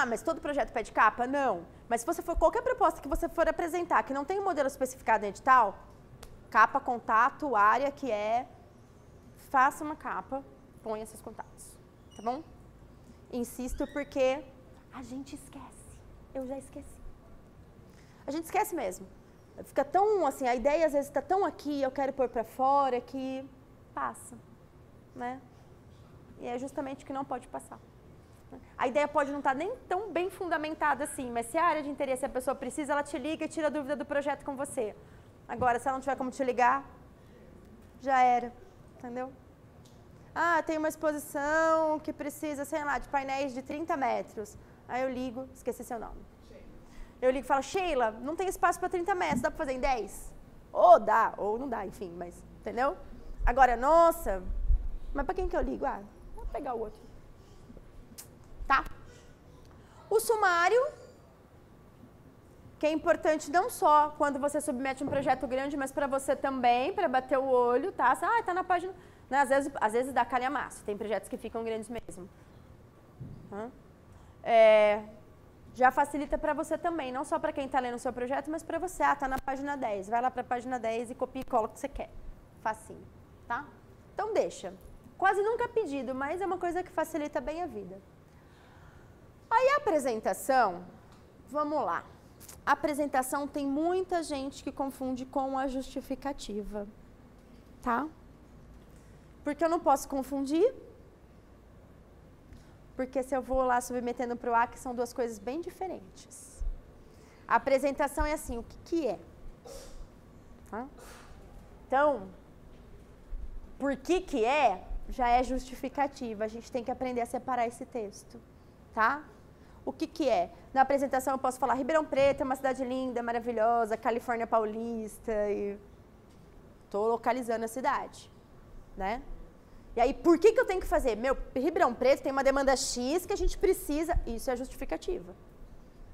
Mas todo projeto pede capa? Não. Mas se você for qualquer proposta que você for apresentar, que não tem um modelo especificado em edital, capa, contato, área que é, faça uma capa, ponha seus contatos. Tá bom? Insisto porque a gente esquece. Eu já esqueci. A gente esquece mesmo. Fica tão, assim, a ideia às vezes está tão aqui, eu quero pôr para fora, que passa, né? E é justamente o que não pode passar. A ideia pode não estar nem tão bem fundamentada assim, mas se a área de interesse a pessoa precisa, ela te liga e tira a dúvida do projeto com você. Agora, se ela não tiver como te ligar, já era, entendeu? Tem uma exposição que precisa, sei lá, de painéis de 30 metros. Aí eu ligo, esqueci seu nome. Eu ligo e falo, Sheila, não tem espaço para 30 metros, dá para fazer em 10? Ou dá, ou não dá, enfim, mas, entendeu? Agora, nossa, mas para quem que eu ligo? Vou pegar o outro. Tá? O sumário, que é importante não só quando você submete um projeto grande, mas para você também, para bater o olho, tá? Tá na página... Né? Às vezes dá calhamaço, tem projetos que ficam grandes mesmo. Já facilita para você também, não só para quem está lendo o seu projeto, mas para você. Está na página 10, vai lá para a página 10 e copia e cola o que você quer. Facinho, tá? Então deixa. Quase nunca é pedido, mas é uma coisa que facilita bem a vida. Aí a apresentação, vamos lá. apresentação tem muita gente que confunde com a justificativa, tá? Porque eu não posso confundir, porque se eu vou lá submetendo para o AC, são duas coisas bem diferentes. A apresentação é assim, o que é? Tá? Então, por que é, já é justificativa. A gente tem que aprender a separar esse texto, tá? O que é? Na apresentação eu posso falar Ribeirão Preto é uma cidade linda, maravilhosa, Califórnia Paulista, e estou localizando a cidade, né? E aí, por que eu tenho que fazer? Meu, Ribeirão Preto tem uma demanda X que a gente precisa, isso é justificativa,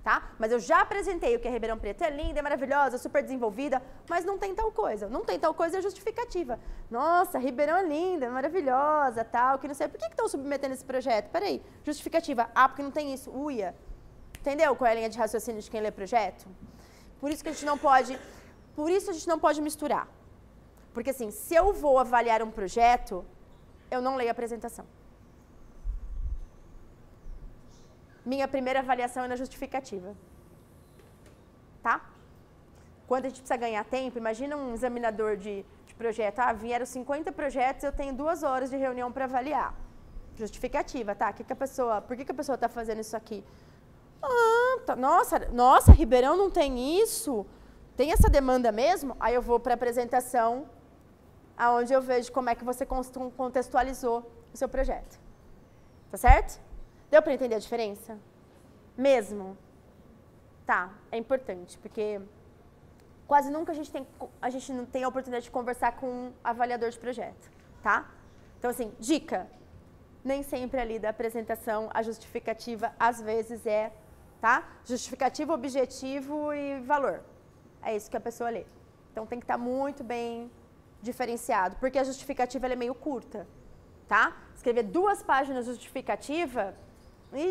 tá? Mas eu já apresentei o que é Ribeirão Preto, é linda, é maravilhosa, super desenvolvida, mas não tem tal coisa. Não tem tal coisa é justificativa. Nossa, Ribeirão é linda, é maravilhosa, tal, que não sei. Por que estão submetendo esse projeto? Peraí, justificativa. Ah, porque não tem isso. Uia. Entendeu qual é a linha de raciocínio de quem lê projeto? Por isso que a gente não pode misturar. Porque assim, se eu vou avaliar um projeto, eu não leio a apresentação. Minha primeira avaliação é na justificativa. Tá? Quando a gente precisa ganhar tempo, imagina um examinador de projeto. Ah, vieram 50 projetos, eu tenho 2 horas de reunião para avaliar. Justificativa, tá? Por que a pessoa está fazendo isso aqui? Ah, tá, nossa, Ribeirão não tem isso? Tem essa demanda mesmo? Aí eu vou para a apresentação, aonde eu vejo como é que você contextualizou o seu projeto. Tá certo? Deu para entender a diferença? Mesmo? Tá, é importante, porque quase nunca a gente não tem a oportunidade de conversar com um avaliador de projeto, tá? Então, assim, dica, nem sempre ali da apresentação a justificativa, às vezes tá? Justificativo, objetivo e valor. É isso que a pessoa lê. Então, tem que estar muito bem diferenciado, porque a justificativa ela é meio curta, tá? Escrever 2 páginas justificativa,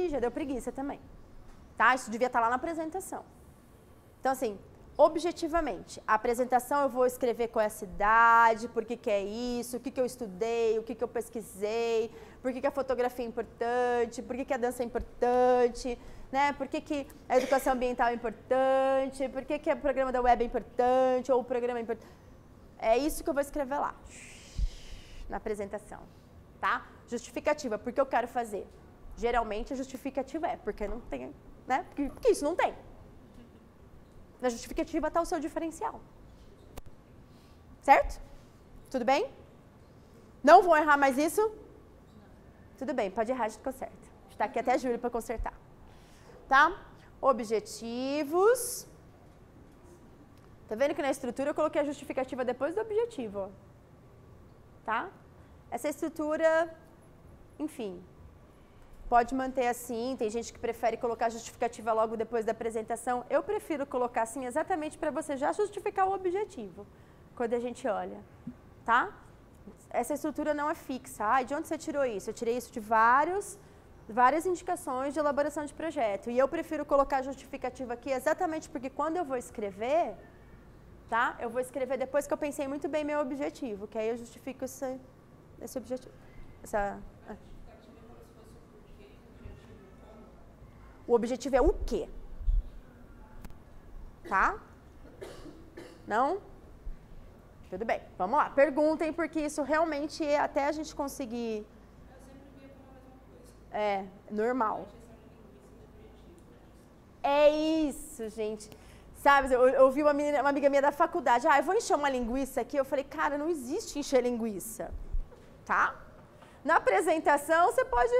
já deu preguiça também, tá? Isso devia estar lá na apresentação. Então, assim, objetivamente, a apresentação eu vou escrever qual é a cidade, por que é isso, o que eu estudei, o que eu pesquisei, por que a fotografia é importante, por que a dança é importante, né? Por que a educação ambiental é importante, por que o programa da web é importante, ou o programa é importante. É isso que eu vou escrever lá, na apresentação, tá? Justificativa, porque eu quero fazer. Geralmente a justificativa porque não tem, né? Porque isso não tem. Na justificativa está o seu diferencial. Certo? Tudo bem? Não vou errar mais isso? Tudo bem, pode errar, a gente conserta. Está aqui até a Júlia para consertar. Tá? Objetivos. Tá vendo que na estrutura eu coloquei a justificativa depois do objetivo, ó. Tá? Essa estrutura, enfim, pode manter assim, tem gente que prefere colocar a justificativa logo depois da apresentação. Eu prefiro colocar assim exatamente para você já justificar o objetivo, quando a gente olha, tá? Essa estrutura não é fixa. Ah, de onde você tirou isso? Eu tirei isso de várias indicações de elaboração de projeto. E eu prefiro colocar a justificativa aqui exatamente porque quando eu vou escrever, tá? Eu vou escrever depois que eu pensei muito bem meu objetivo, que aí eu justifico esse objetivo. O objetivo é o quê? Tá? Não? Tudo bem, vamos lá. Perguntem, porque isso realmente é até a gente conseguir... É, normal. É isso, gente. Sabe, eu ouvi uma amiga minha da faculdade, eu vou encher uma linguiça aqui. Eu falei, cara, não existe encher linguiça. Tá? Na apresentação, você pode...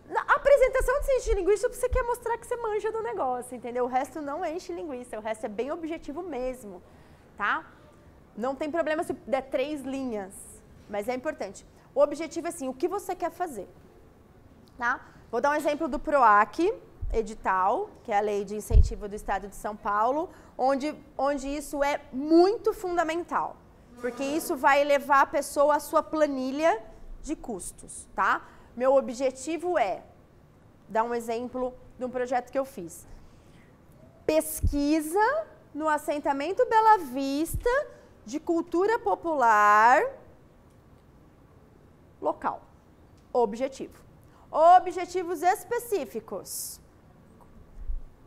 Na apresentação de você enche linguiça, você quer mostrar que você manja do negócio, entendeu? O resto não enche linguiça, o resto é bem objetivo mesmo, tá? Não tem problema se der 3 linhas, mas é importante. O objetivo é assim, o que você quer fazer, tá? Vou dar um exemplo do PROAC, edital, que é a Lei de Incentivo do Estado de São Paulo, onde isso é muito fundamental, porque isso vai levar a pessoa à sua planilha de custos, tá? Meu objetivo é dar um exemplo de um projeto que eu fiz. Pesquisa no assentamento Bela Vista de cultura popular local. Objetivo. Objetivos específicos.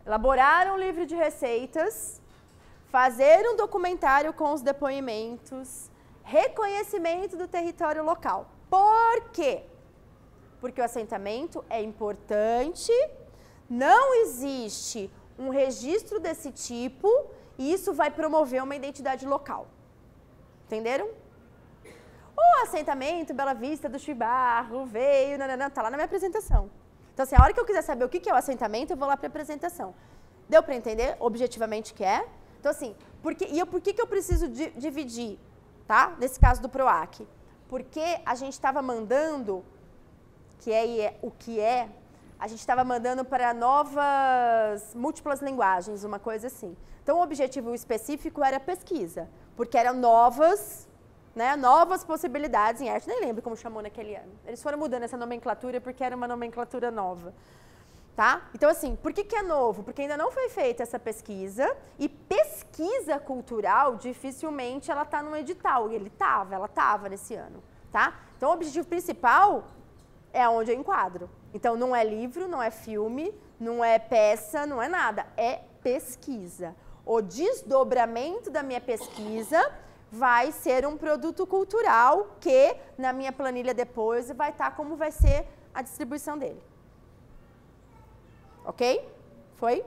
elaborar um livro de receitas, fazer um documentário com os depoimentos, reconhecimento do território local. Por quê? Porque o assentamento é importante, não existe um registro desse tipo e isso vai promover uma identidade local. Entenderam? O assentamento Bela Vista do Chibarro veio, tá lá na minha apresentação. Então, assim, a hora que eu quiser saber o que é o assentamento, eu vou lá para a apresentação. Deu para entender objetivamente o que é? Então, assim, por que eu preciso dividir, tá? Nesse caso do PROAC? Porque a gente estava mandando, a gente estava mandando para novas, múltiplas linguagens, uma coisa assim. Então, o objetivo específico era pesquisa, porque eram novas possibilidades em arte. Nem lembro como chamou naquele ano. Eles foram mudando essa nomenclatura porque era uma nomenclatura nova. Tá? Então, assim, por que é novo? Porque ainda não foi feita essa pesquisa, e pesquisa cultural, dificilmente ela está no edital, e ela estava nesse ano. Tá? Então, o objetivo principal é onde eu enquadro. Então, não é livro, não é filme, não é peça, não é nada. É pesquisa. O desdobramento da minha pesquisa vai ser um produto cultural que, na minha planilha depois, vai estar como vai ser a distribuição dele. Ok? Foi?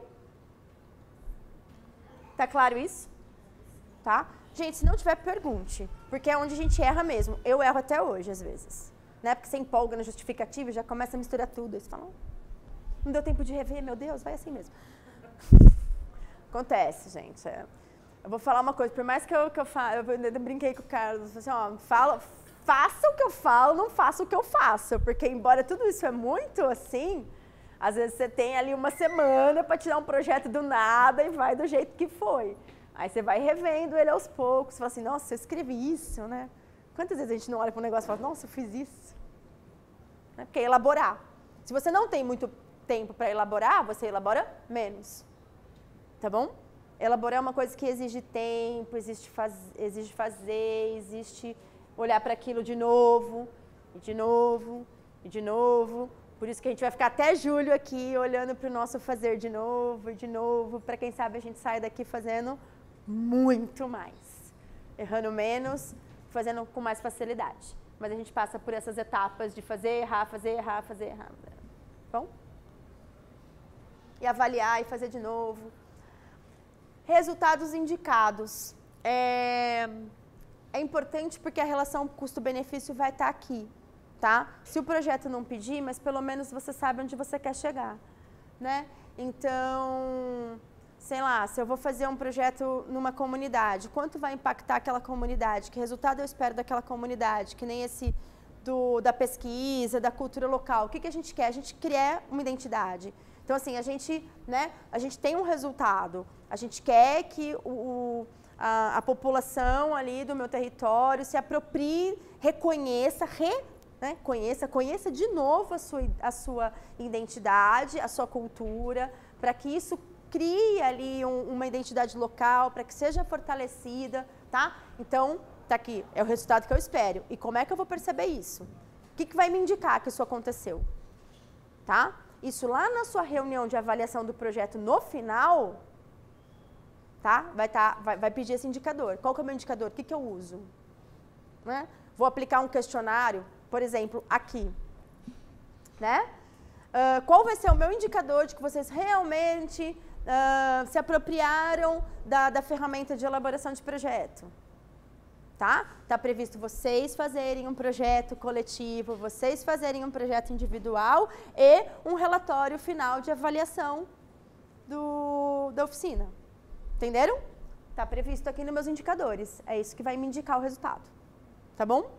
Tá claro isso? Tá? Gente, se não tiver, pergunte. Porque é onde a gente erra mesmo. Eu erro até hoje, às vezes. Né? Porque você empolga na justificativa e já começa a misturar tudo. Aí você fala, não deu tempo de rever, meu Deus, vai assim mesmo. Acontece, gente. Eu vou falar uma coisa, por mais que eu fale, eu brinquei com o Carlos, assim, ó, faça o que eu falo, não faça o que eu faço. Porque embora tudo isso é muito assim, às vezes você tem ali uma semana para tirar um projeto do nada e vai do jeito que foi. Aí você vai revendo ele aos poucos, fala assim, nossa, eu escrevi isso, né? Quantas vezes a gente não olha para um negócio e fala, nossa, eu fiz isso? Né? Porque é elaborar. Se você não tem muito tempo para elaborar, você elabora menos. Tá bom? Elaborar é uma coisa que exige tempo, exige fazer, existe olhar para aquilo de novo, e de novo, e de novo. Por isso que a gente vai ficar até julho aqui, olhando para o nosso fazer de novo e de novo, para quem sabe a gente sai daqui fazendo muito mais. Errando menos, fazendo com mais facilidade. Mas a gente passa por essas etapas de fazer, errar, fazer, errar, fazer, errar. Bom? E avaliar e fazer de novo. Resultados indicados. É importante porque a relação custo-benefício vai estar aqui. Tá? Se o projeto não pedir, mas pelo menos você sabe onde você quer chegar, né? Então, sei lá, se eu vou fazer um projeto numa comunidade, quanto vai impactar aquela comunidade? Que resultado eu espero daquela comunidade? Que nem esse da pesquisa, da cultura local. O que a gente quer? A gente quer uma identidade. Então, assim, a gente tem um resultado. A gente quer que a população ali do meu território se aproprie, reconheça, conheça de novo a sua identidade, a sua cultura, para que isso crie ali uma identidade local, para que seja fortalecida, tá? Então, tá aqui, é o resultado que eu espero. E como é que eu vou perceber isso? O que vai me indicar que isso aconteceu? Tá? Isso lá na sua reunião de avaliação do projeto no final, tá? Vai pedir esse indicador. Qual que é o meu indicador? O que eu uso? Né? Vou aplicar um questionário, por exemplo, aqui, né? Qual vai ser o meu indicador de que vocês realmente se apropriaram da ferramenta de elaboração de projeto? Tá? Tá previsto vocês fazerem um projeto coletivo, vocês fazerem um projeto individual e um relatório final de avaliação da oficina. Entenderam? Tá previsto aqui nos meus indicadores. É isso que vai me indicar o resultado. Tá bom?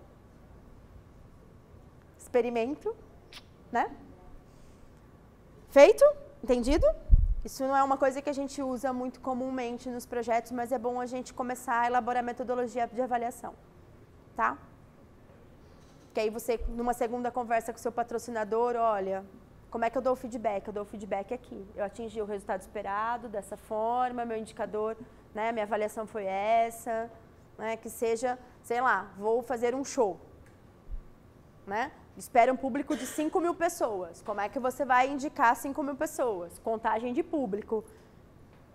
Experimento, né? Feito? Entendido? Isso não é uma coisa que a gente usa muito comumente nos projetos, mas é bom a gente começar a elaborar metodologia de avaliação, tá? Que aí você, numa segunda conversa com o seu patrocinador, olha, como é que eu dou o feedback? Eu dou o feedback aqui. Eu atingi o resultado esperado dessa forma, meu indicador, né, minha avaliação foi essa, né, que seja, sei lá, vou fazer um show, né? Espera um público de 5.000 pessoas. Como é que você vai indicar 5.000 pessoas? Contagem de público.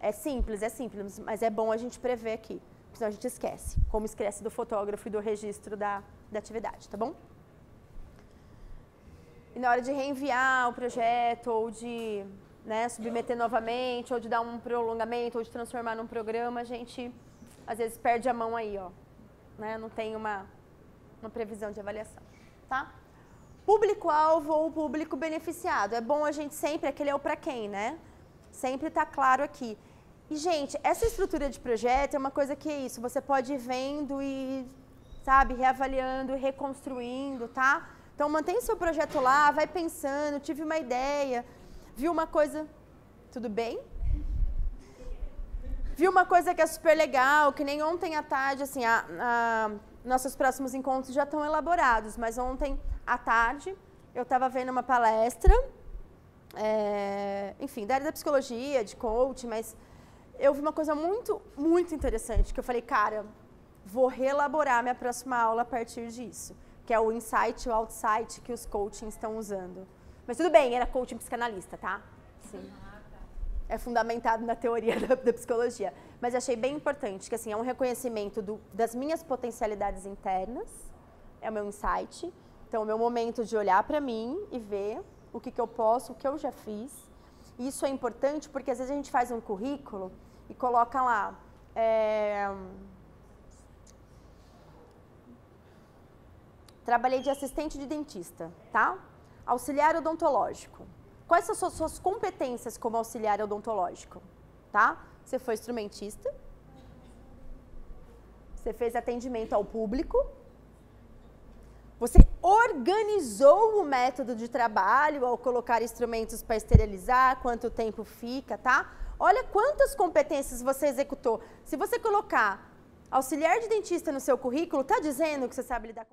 É simples, mas é bom a gente prever aqui, senão a gente esquece, como esquece do fotógrafo e do registro da atividade, tá bom? E na hora de reenviar o projeto, ou de submeter novamente, ou de dar um prolongamento, ou de transformar num programa, a gente às vezes perde a mão aí, ó. Não tem uma previsão de avaliação, tá? Público-alvo ou público beneficiado. É bom a gente sempre, aquele é o para quem, né? Sempre tá claro aqui. E, gente, essa estrutura de projeto é uma coisa que é isso, você pode ir vendo e, sabe, reavaliando e reconstruindo, tá? Então, mantém seu projeto lá, vai pensando, tive uma ideia, viu uma coisa... Tudo bem? Viu uma coisa que é super legal, que nem ontem à tarde, assim, nossos próximos encontros já estão elaborados, mas ontem à tarde eu estava vendo uma palestra, enfim, da área da psicologia, de coaching, mas eu vi uma coisa muito, muito interessante, que eu falei, cara, vou reelaborar minha próxima aula a partir disso, que é o insight e o outsight que os coachings estão usando. Mas tudo bem, era coaching psicanalista, tá? Sim. É fundamentado na teoria da psicologia. Mas achei bem importante, que assim, é um reconhecimento das minhas potencialidades internas, é o meu insight, então é o meu momento de olhar para mim e ver o que eu posso, o que eu já fiz. E isso é importante porque às vezes a gente faz um currículo e coloca lá, trabalhei de assistente de dentista, tá? Auxiliar odontológico. Quais são as suas competências como auxiliar odontológico? Tá? Você foi instrumentista, você fez atendimento ao público, você organizou o método de trabalho ao colocar instrumentos para esterilizar, quanto tempo fica, tá? Olha quantas competências você executou. Se você colocar auxiliar de dentista no seu currículo, tá dizendo que você sabe lidar com